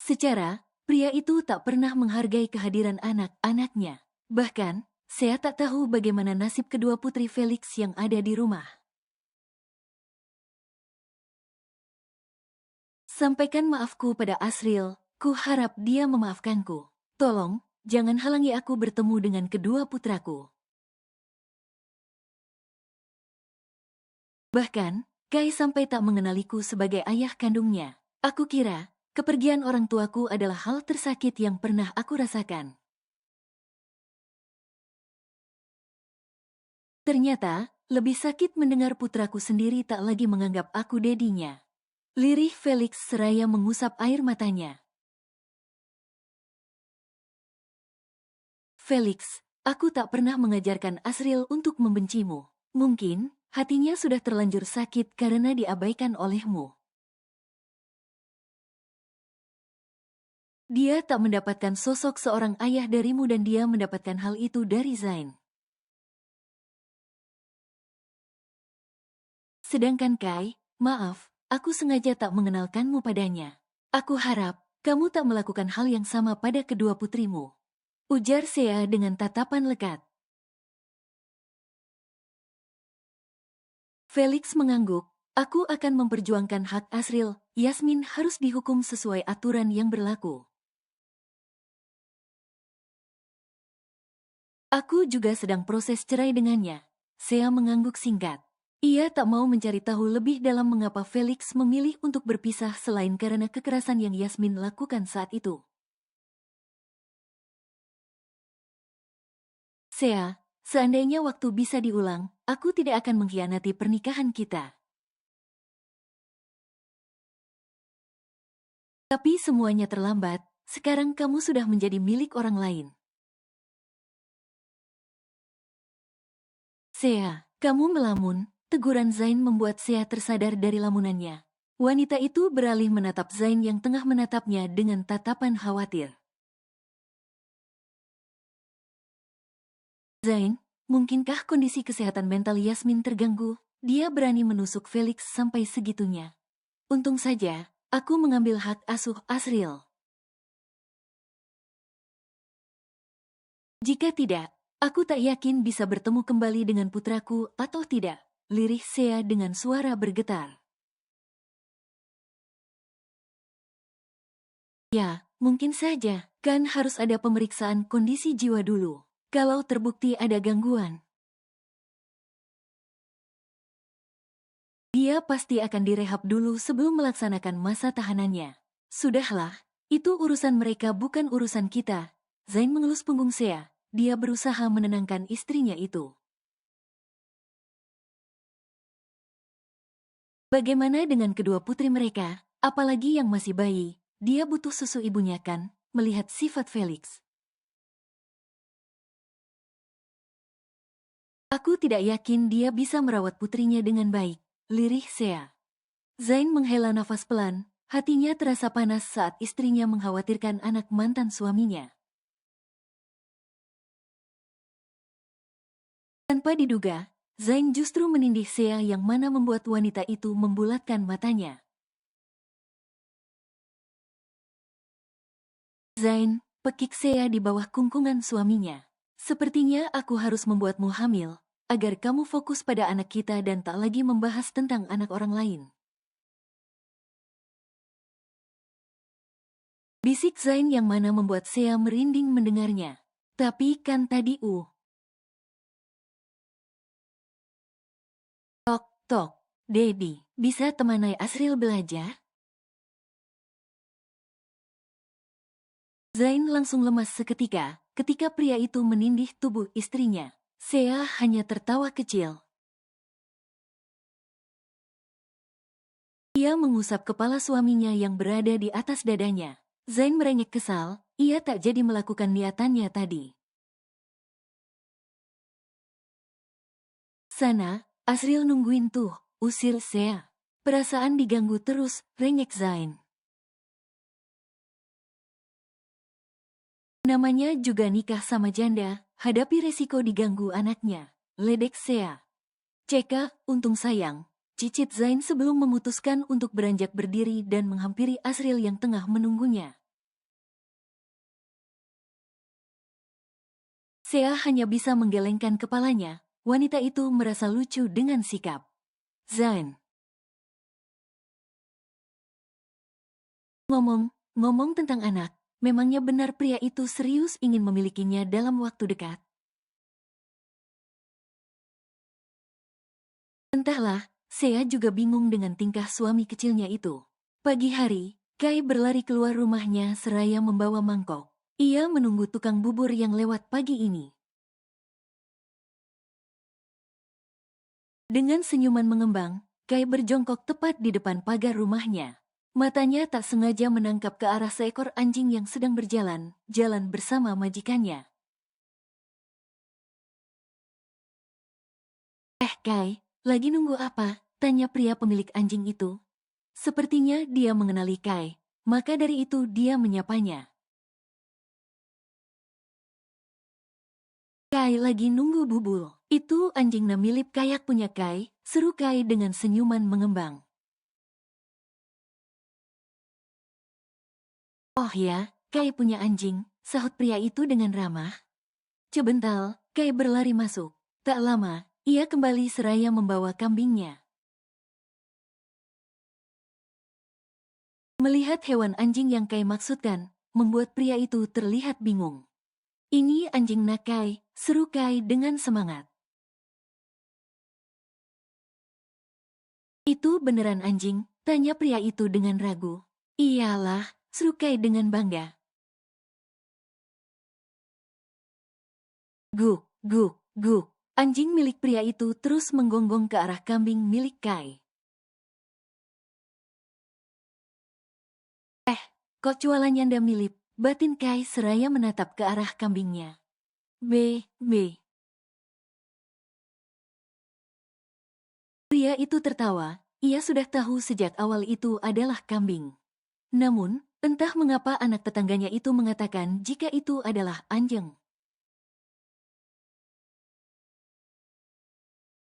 Secara, pria itu tak pernah menghargai kehadiran anak-anaknya. Bahkan, Sea tak tahu bagaimana nasib kedua putri Felix yang ada di rumah. Sampaikan maafku pada Asriel, ku harap dia memaafkanku. Tolong, jangan halangi aku bertemu dengan kedua putraku. Bahkan, Kai sampai tak mengenaliku sebagai ayah kandungnya. Aku kira, kepergian orang tuaku adalah hal tersakit yang pernah aku rasakan. Ternyata, lebih sakit mendengar putraku sendiri tak lagi menganggap aku dedinya. Lirih Felix seraya mengusap air matanya. Felix, aku tak pernah mengajarkan Asriel untuk membencimu. Mungkin, hatinya sudah terlanjur sakit karena diabaikan olehmu. Dia tak mendapatkan sosok seorang ayah darimu dan dia mendapatkan hal itu dari Zain. Sedangkan Kai, maaf, aku sengaja tak mengenalkanmu padanya. Aku harap, kamu tak melakukan hal yang sama pada kedua putrimu. Ujar Sea dengan tatapan lekat. Felix mengangguk, aku akan memperjuangkan hak Asriel, Yasmin harus dihukum sesuai aturan yang berlaku. Aku juga sedang proses cerai dengannya. Sea mengangguk singkat. Ia tak mau mencari tahu lebih dalam mengapa Felix memilih untuk berpisah selain karena kekerasan yang Yasmin lakukan saat itu. Sea, seandainya waktu bisa diulang, aku tidak akan mengkhianati pernikahan kita. Tapi semuanya terlambat, sekarang kamu sudah menjadi milik orang lain. Sea, kamu melamun, teguran Zain membuat Sea tersadar dari lamunannya. Wanita itu beralih menatap Zain yang tengah menatapnya dengan tatapan khawatir. Zain, mungkinkah kondisi kesehatan mental Yasmin terganggu? Dia berani menusuk Felix sampai segitunya. Untung saja, aku mengambil hak asuh Asriel. Jika tidak, aku tak yakin bisa bertemu kembali dengan putraku atau tidak. Lirih Sea dengan suara bergetar. Ya, mungkin saja. Kan harus ada pemeriksaan kondisi jiwa dulu. Kalau terbukti ada gangguan, dia pasti akan direhab dulu sebelum melaksanakan masa tahanannya. Sudahlah, itu urusan mereka bukan urusan kita. Zain mengelus punggung Sea. Dia berusaha menenangkan istrinya itu. Bagaimana dengan kedua putri mereka? Apalagi yang masih bayi, dia butuh susu ibunya kan? Melihat sifat Felix. Aku tidak yakin dia bisa merawat putrinya dengan baik. Lirih Sea. Zain menghela nafas pelan, hatinya terasa panas saat istrinya mengkhawatirkan anak mantan suaminya. Tanpa diduga, Zain justru menindih Sea yang mana membuat wanita itu membulatkan matanya. Zain, pekik Sea di bawah kungkungan suaminya. Sepertinya aku harus membuatmu hamil, agar kamu fokus pada anak kita dan tak lagi membahas tentang anak orang lain. Bisik Zain yang mana membuat Sea merinding mendengarnya. Tapi kan tadi Tok, tok, Dedi, bisa temanai Asril belajar? Zain langsung lemas seketika, ketika pria itu menindih tubuh istrinya. Sea hanya tertawa kecil. Ia mengusap kepala suaminya yang berada di atas dadanya. Zain merengek kesal, ia tak jadi melakukan niatannya tadi. Sana, Asril nungguin tuh, usir Sea. Perasaan diganggu terus, rengek Zain. Namanya juga nikah sama janda, hadapi resiko diganggu anaknya. Ledek Sea. Ceka, untung sayang. Cicit Zain sebelum memutuskan untuk beranjak berdiri dan menghampiri Asril yang tengah menunggunya. Sea hanya bisa menggelengkan kepalanya. Wanita itu merasa lucu dengan sikap Zain. Ngomong tentang anak, memangnya benar pria itu serius ingin memilikinya dalam waktu dekat? Entahlah, Sea juga bingung dengan tingkah suami kecilnya itu. Pagi hari, Kai berlari keluar rumahnya seraya membawa mangkok. Ia menunggu tukang bubur yang lewat pagi ini. Dengan senyuman mengembang, Kai berjongkok tepat di depan pagar rumahnya. Matanya tak sengaja menangkap ke arah seekor anjing yang sedang jalan bersama majikannya. Kai, lagi nunggu apa? Tanya pria pemilik anjing itu. Sepertinya dia mengenali Kai, maka dari itu dia menyapanya. Kai lagi nunggu bubul. Itu anjing namilip kayak punya Kai, seru Kai dengan senyuman mengembang. Oh ya, Kai punya anjing, sahut pria itu dengan ramah. Sebentar, Kai berlari masuk. Tak lama, ia kembali seraya membawa kambingnya. Melihat hewan anjing yang Kai maksudkan, membuat pria itu terlihat bingung. Ini anjing Nakai, seru Kai dengan semangat. Itu beneran anjing? Tanya pria itu dengan ragu. Iyalah, seru Kai dengan bangga. Guk, guk, guk. Anjing milik pria itu terus menggonggong ke arah kambing milik Kai. Kok jualannya Anda milip? Batin Kai seraya menatap ke arah kambingnya. B. Pria itu tertawa, ia sudah tahu sejak awal itu adalah kambing. Namun, entah mengapa anak tetangganya itu mengatakan jika itu adalah anjing.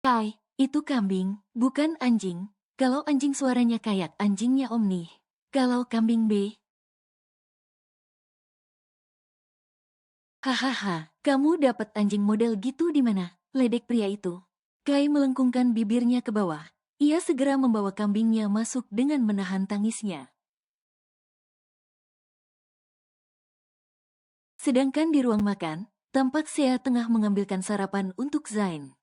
Kai, itu kambing, bukan anjing. Kalau anjing suaranya kayak anjingnya Om nih. Kalau kambing B. Hahaha, kamu dapat anjing model gitu di mana? Ledek pria itu. Kai melengkungkan bibirnya ke bawah. Ia segera membawa kambingnya masuk dengan menahan tangisnya. Sedangkan di ruang makan, tampak Sea tengah mengambilkan sarapan untuk Zain.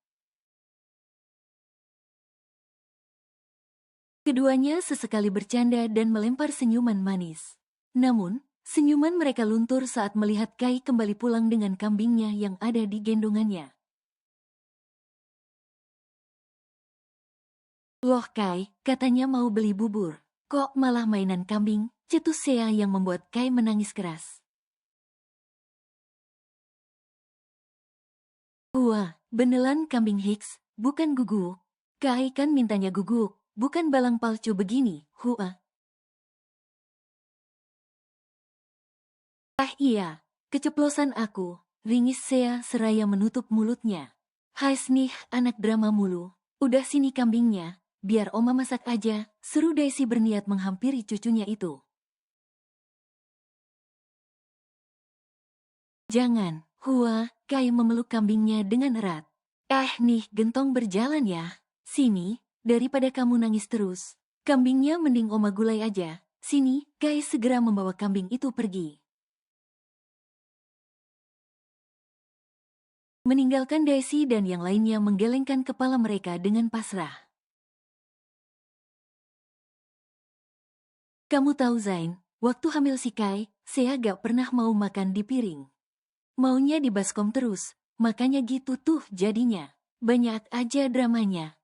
Keduanya sesekali bercanda dan melempar senyuman manis. Namun, senyuman mereka luntur saat melihat Kai kembali pulang dengan kambingnya yang ada di gendongannya. Loh Kai, katanya mau beli bubur. Kok malah mainan kambing? Cetus Sea yang membuat Kai menangis keras. Wah, beneran kambing Hicks, bukan guguk. Kai kan mintanya guguk, bukan balang palsu begini, hua. Ah iya, keceplosan aku, ringis Sea seraya menutup mulutnya. Hai nih anak drama mulu, udah sini kambingnya, biar oma masak aja, seru Daisy berniat menghampiri cucunya itu. Jangan, Hua, Kai memeluk kambingnya dengan erat. Nih, gentong berjalan ya. Sini, daripada kamu nangis terus. Kambingnya mending Oma gulai aja. Sini, Kai segera membawa kambing itu pergi. Meninggalkan Daisy dan yang lainnya menggelengkan kepala mereka dengan pasrah. Kamu tahu Zain, waktu hamil si Kai, saya gak pernah mau makan di piring. Maunya di baskom terus, makanya gitu tuh jadinya. Banyak aja dramanya.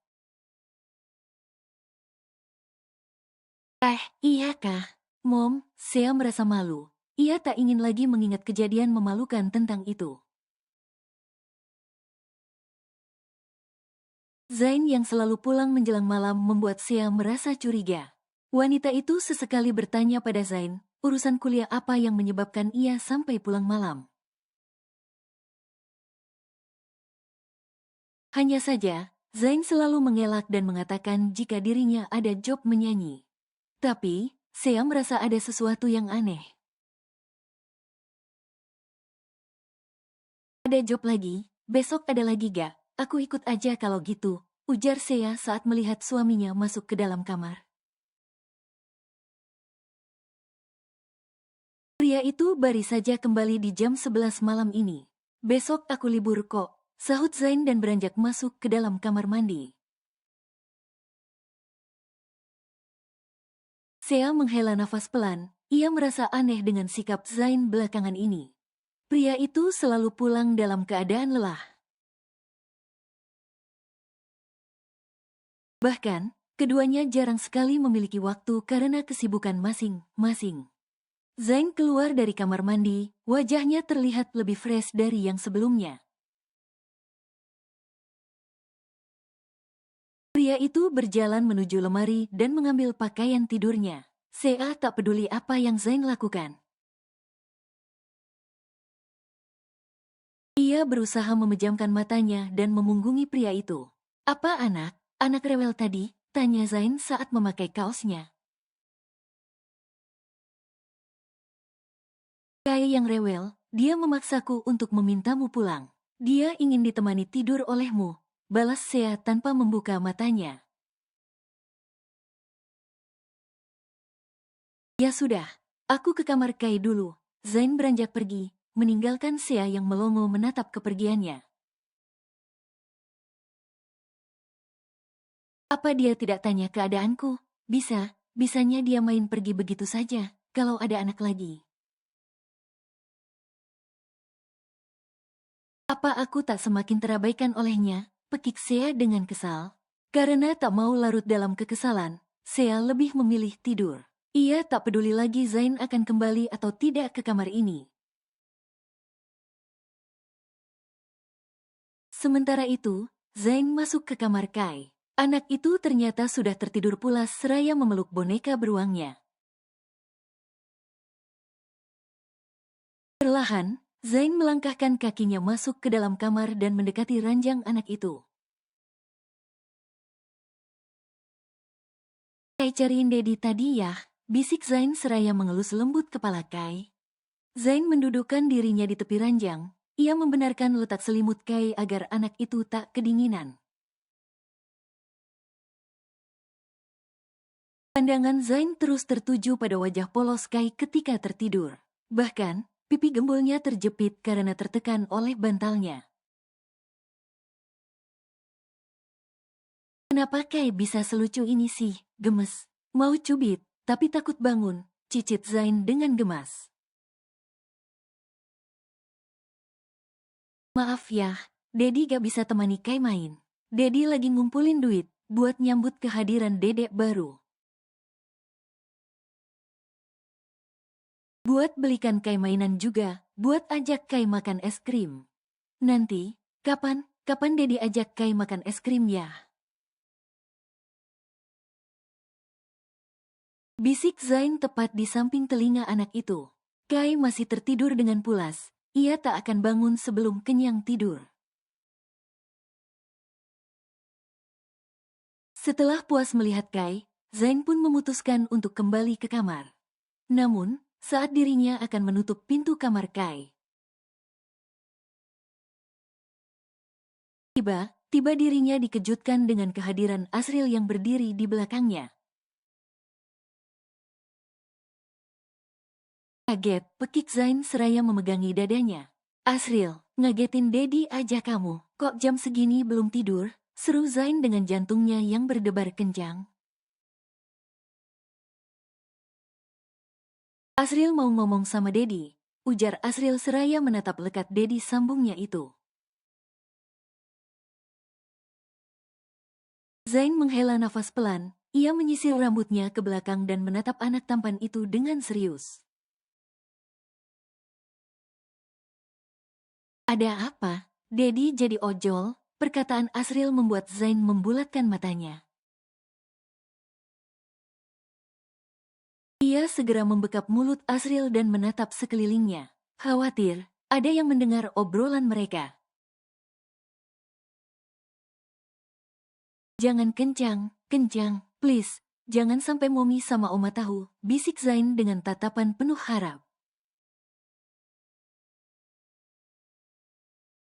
Iya kah? Mom, saya merasa malu. Ia tak ingin lagi mengingat kejadian memalukan tentang itu. Zain yang selalu pulang menjelang malam membuat Sea merasa curiga. Wanita itu sesekali bertanya pada Zain, urusan kuliah apa yang menyebabkan ia sampai pulang malam. Hanya saja, Zain selalu mengelak dan mengatakan jika dirinya ada job menyanyi. Tapi, Sea merasa ada sesuatu yang aneh. Ada job lagi, besok ada lagi gak? Aku ikut aja kalau gitu, ujar Sea saat melihat suaminya masuk ke dalam kamar. Pria itu baru saja kembali di jam 11 malam ini. Besok aku libur kok, sahut Zain dan beranjak masuk ke dalam kamar mandi. Sea menghela nafas pelan, ia merasa aneh dengan sikap Zain belakangan ini. Pria itu selalu pulang dalam keadaan lelah. Bahkan, keduanya jarang sekali memiliki waktu karena kesibukan masing-masing. Zain keluar dari kamar mandi, wajahnya terlihat lebih fresh dari yang sebelumnya. Pria itu berjalan menuju lemari dan mengambil pakaian tidurnya. Sea tak peduli apa yang Zain lakukan. Ia berusaha memejamkan matanya dan memunggungi pria itu. Apa anak? Anak rewel tadi? Tanya Zain saat memakai kaosnya. Kayak yang rewel, dia memaksaku untuk memintamu pulang. Dia ingin ditemani tidur olehmu, balas Sea tanpa membuka matanya. Ya sudah, aku ke kamar Kai dulu. Zain beranjak pergi, meninggalkan Sea yang melongo menatap kepergiannya. Apa dia tidak tanya keadaanku? Bisanya dia main pergi begitu saja, kalau ada anak lagi. Apa aku tak semakin terabaikan olehnya? Pekik Sea dengan kesal. Karena tak mau larut dalam kekesalan, Sea lebih memilih tidur. Ia tak peduli lagi Zain akan kembali atau tidak ke kamar ini. Sementara itu, Zain masuk ke kamar Kai. Anak itu ternyata sudah tertidur pulas seraya memeluk boneka beruangnya. Perlahan, Zain melangkahkan kakinya masuk ke dalam kamar dan mendekati ranjang anak itu. Kai cariin Dedi tadi ya, bisik Zain seraya mengelus lembut kepala Kai. Zain mendudukkan dirinya di tepi ranjang, ia membenarkan letak selimut Kai agar anak itu tak kedinginan. Pandangan Zain terus tertuju pada wajah polos Kai ketika tertidur. Bahkan, pipi gembulnya terjepit karena tertekan oleh bantalnya. Kenapa Kai bisa selucu ini sih? Gemes. Mau cubit, tapi takut bangun, cicit Zain dengan gemas. Maaf ya, Dedi gak bisa temani Kai main. Dedi lagi ngumpulin duit buat nyambut kehadiran dedek baru. Buat belikan Kai mainan juga, buat ajak Kai makan es krim. Nanti, kapan Dedi ajak Kai makan es krim ya? Bisik Zain tepat di samping telinga anak itu. Kai masih tertidur dengan pulas, ia tak akan bangun sebelum kenyang tidur. Setelah puas melihat Kai, Zain pun memutuskan untuk kembali ke kamar. Namun, saat dirinya akan menutup pintu kamar Kai, Tiba dirinya dikejutkan dengan kehadiran Asriel yang berdiri di belakangnya. Kaget, pekik Zain seraya memegangi dadanya. Asriel, ngagetin Dedi aja kamu. Kok jam segini belum tidur? Seru Zain dengan jantungnya yang berdebar kencang. Asriel mau ngomong sama Dedi. Ujar Asriel seraya menatap lekat Dedi sambungnya itu. Zain menghela nafas pelan. Ia menyisir rambutnya ke belakang dan menatap anak tampan itu dengan serius. Ada apa? Dedi jadi ojol? Perkataan Asriel membuat Zain membulatkan matanya. Ia segera membekap mulut Asriel dan menatap sekelilingnya. Khawatir, ada yang mendengar obrolan mereka. Jangan kencang, please. Jangan sampai Momi sama Oma tahu, bisik Zain dengan tatapan penuh harap.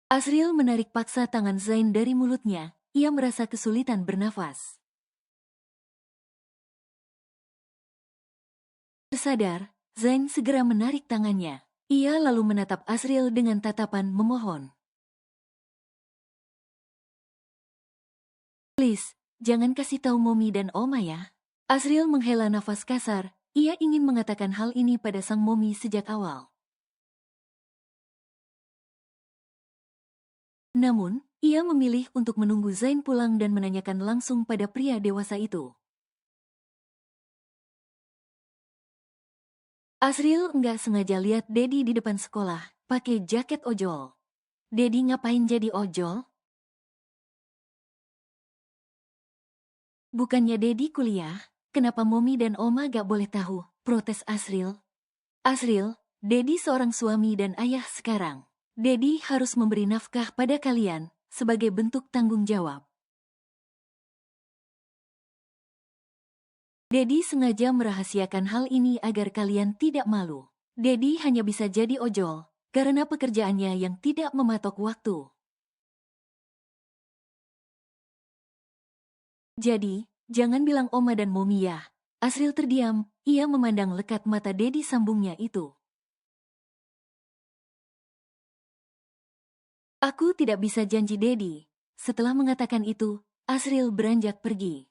Asriel menarik paksa tangan Zain dari mulutnya. Ia merasa kesulitan bernafas. Tersadar, Zain segera menarik tangannya. Ia lalu menatap Asriel dengan tatapan memohon. Please, jangan kasih tahu Momi dan Oma ya. Asriel menghela nafas kasar. Ia ingin mengatakan hal ini pada sang Momi sejak awal. Namun, ia memilih untuk menunggu Zain pulang dan menanyakan langsung pada pria dewasa itu. Asriel enggak sengaja lihat Dedi di depan sekolah, pakai jaket ojol. Dedi ngapain jadi ojol? Bukannya Dedi kuliah, kenapa Momi dan Oma gak boleh tahu? Protes Asriel. Asriel, Dedi seorang suami dan ayah sekarang. Dedi harus memberi nafkah pada kalian, sebagai bentuk tanggung jawab. Dedi sengaja merahasiakan hal ini agar kalian tidak malu. Dedi hanya bisa jadi ojol, karena pekerjaannya yang tidak mematok waktu. Jadi, jangan bilang Oma dan Momi ya. Asriel terdiam, ia memandang lekat mata Dedi sambungnya itu. Aku tidak bisa janji Dedi. Setelah mengatakan itu, Asriel beranjak pergi.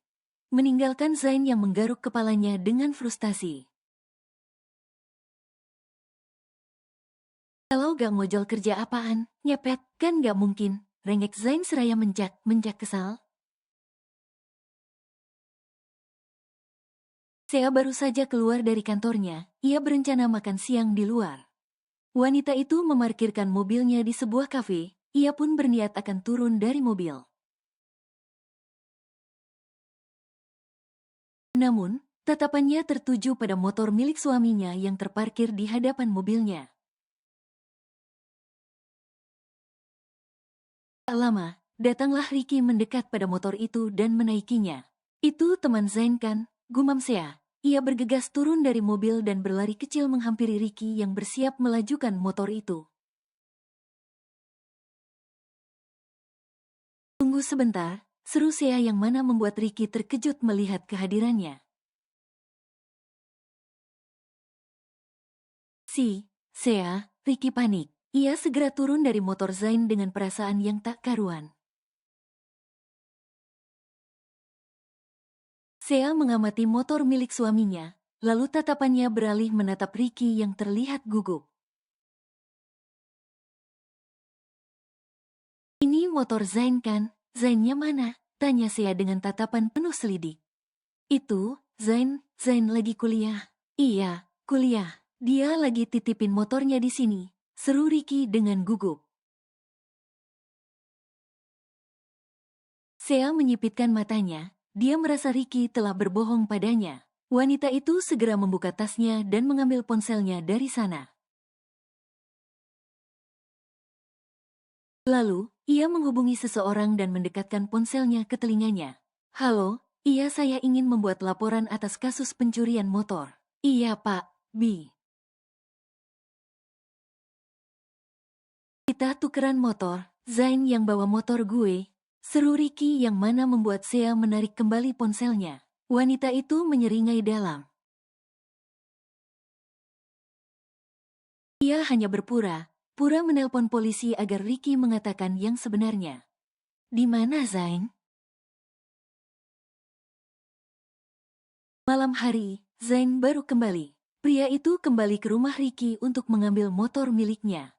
Meninggalkan Zain yang menggaruk kepalanya dengan frustasi. Kalau gak ngojol kerja apaan, nyepet, kan gak mungkin. Rengek Zain seraya menjak kesal. Sea baru saja keluar dari kantornya, ia berencana makan siang di luar. Wanita itu memarkirkan mobilnya di sebuah kafe. Ia pun berniat akan turun dari mobil. Namun, tatapannya tertuju pada motor milik suaminya yang terparkir di hadapan mobilnya. Tak lama, datanglah Ricky mendekat pada motor itu dan menaikinya. Itu teman Zain kan? Gumam Sea. Ia bergegas turun dari mobil dan berlari kecil menghampiri Ricky yang bersiap melajukan motor itu. Tunggu sebentar, seru Sea yang mana membuat Ricky terkejut melihat kehadirannya. Sea, Ricky panik. Ia segera turun dari motor Zain dengan perasaan yang tak karuan. Sea mengamati motor milik suaminya, lalu tatapannya beralih menatap Ricky yang terlihat gugup. Ini motor Zain kan? Zainnya mana? Tanya Sea dengan tatapan penuh selidik. Itu, Zain lagi kuliah. Iya, kuliah. Dia lagi titipin motornya di sini. Seru Ricky dengan gugup. Sea menyipitkan matanya. Dia merasa Ricky telah berbohong padanya. Wanita itu segera membuka tasnya dan mengambil ponselnya dari sana. Lalu, ia menghubungi seseorang dan mendekatkan ponselnya ke telinganya. Halo, iya saya ingin membuat laporan atas kasus pencurian motor. Iya Pak, B. Kita tukeran motor, Zain yang bawa motor gue, Seru Ricky yang mana membuat Sea menarik kembali ponselnya. Wanita itu menyeringai dalam. Ia hanya pura menelpon polisi agar Ricky mengatakan yang sebenarnya. Di mana Zain? Malam hari, Zain baru kembali. Pria itu kembali ke rumah Ricky untuk mengambil motor miliknya.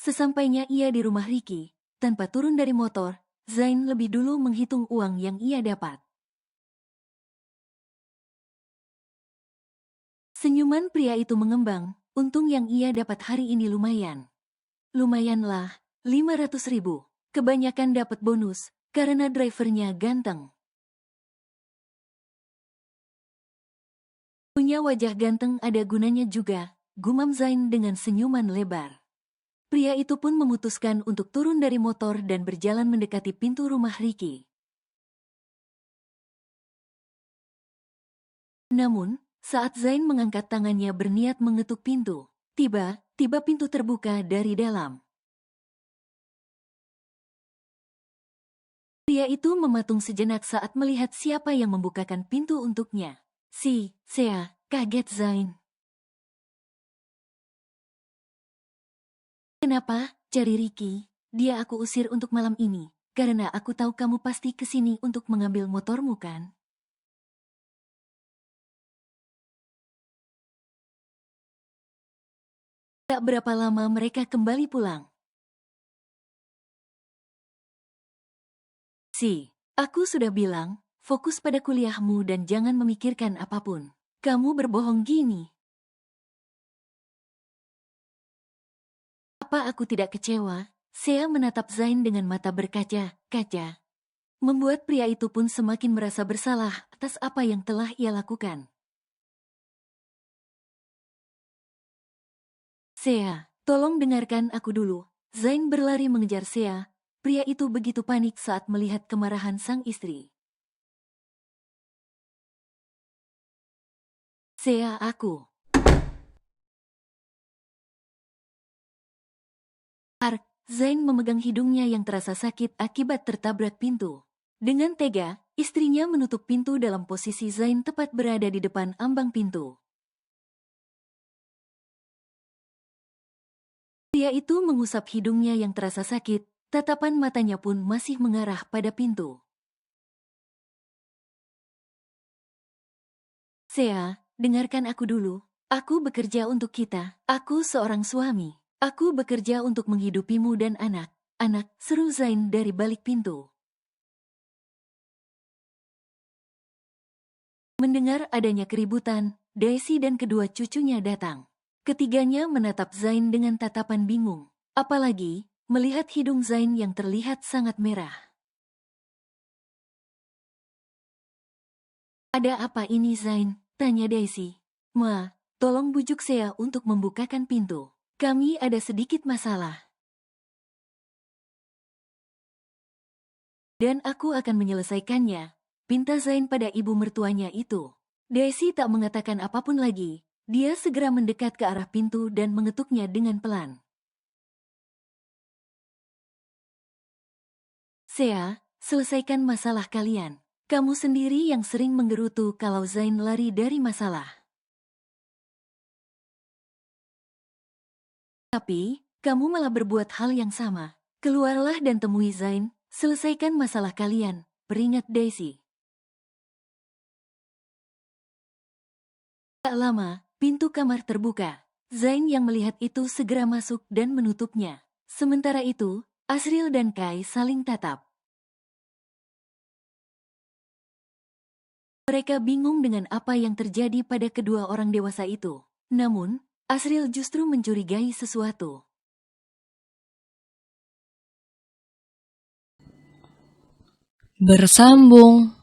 Sesampainya ia di rumah Ricky, tanpa turun dari motor, Zain lebih dulu menghitung uang yang ia dapat. Senyuman pria itu mengembang, untung yang ia dapat hari ini lumayan. Lumayanlah, 500.000. Kebanyakan dapat bonus, karena drivernya ganteng. Punya wajah ganteng ada gunanya juga, gumam Zain dengan senyuman lebar. Pria itu pun memutuskan untuk turun dari motor dan berjalan mendekati pintu rumah Ricky. Namun, saat Zain mengangkat tangannya berniat mengetuk pintu, tiba-tiba pintu terbuka dari dalam. Pria itu mematung sejenak saat melihat siapa yang membukakan pintu untuknya. Sea, kaget Zain. Kenapa? Cari Ricky. Dia aku usir untuk malam ini, karena aku tahu kamu pasti kesini untuk mengambil motormu kan? Tak berapa lama mereka kembali pulang. Aku sudah bilang, fokus pada kuliahmu dan jangan memikirkan apapun. Kamu berbohong gini. Apa aku tidak kecewa? Sea menatap Zain dengan mata berkaca-kaca. Membuat pria itu pun semakin merasa bersalah atas apa yang telah ia lakukan. Sea, tolong dengarkan aku dulu. Zain berlari mengejar Sea. Pria itu begitu panik saat melihat kemarahan sang istri. Sea, aku. Zain memegang hidungnya yang terasa sakit akibat tertabrak pintu. Dengan tega, istrinya menutup pintu dalam posisi Zain tepat berada di depan ambang pintu. Pria itu mengusap hidungnya yang terasa sakit, tatapan matanya pun masih mengarah pada pintu. Sea, dengarkan aku dulu. Aku bekerja untuk kita. Aku seorang suami. Aku bekerja untuk menghidupimu dan anak. Anak, seru Zain dari balik pintu. Mendengar adanya keributan, Daisy dan kedua cucunya datang. Ketiganya menatap Zain dengan tatapan bingung. Apalagi, melihat hidung Zain yang terlihat sangat merah. Ada apa ini Zain? Tanya Daisy. Ma, tolong bujuk Sea untuk membukakan pintu. Kami ada sedikit masalah. Dan aku akan menyelesaikannya. Pinta Zain pada ibu mertuanya itu. Daisy tak mengatakan apapun lagi. Dia segera mendekat ke arah pintu dan mengetuknya dengan pelan. Sea, selesaikan masalah kalian. Kamu sendiri yang sering menggerutu kalau Zain lari dari masalah. Tapi, kamu malah berbuat hal yang sama. Keluarlah dan temui Zain, selesaikan masalah kalian, peringat Daisy. Tak lama, pintu kamar terbuka. Zain yang melihat itu segera masuk dan menutupnya. Sementara itu, Asriel dan Kai saling tatap. Mereka bingung dengan apa yang terjadi pada kedua orang dewasa itu. Namun, Asriel justru mencurigai sesuatu. Bersambung.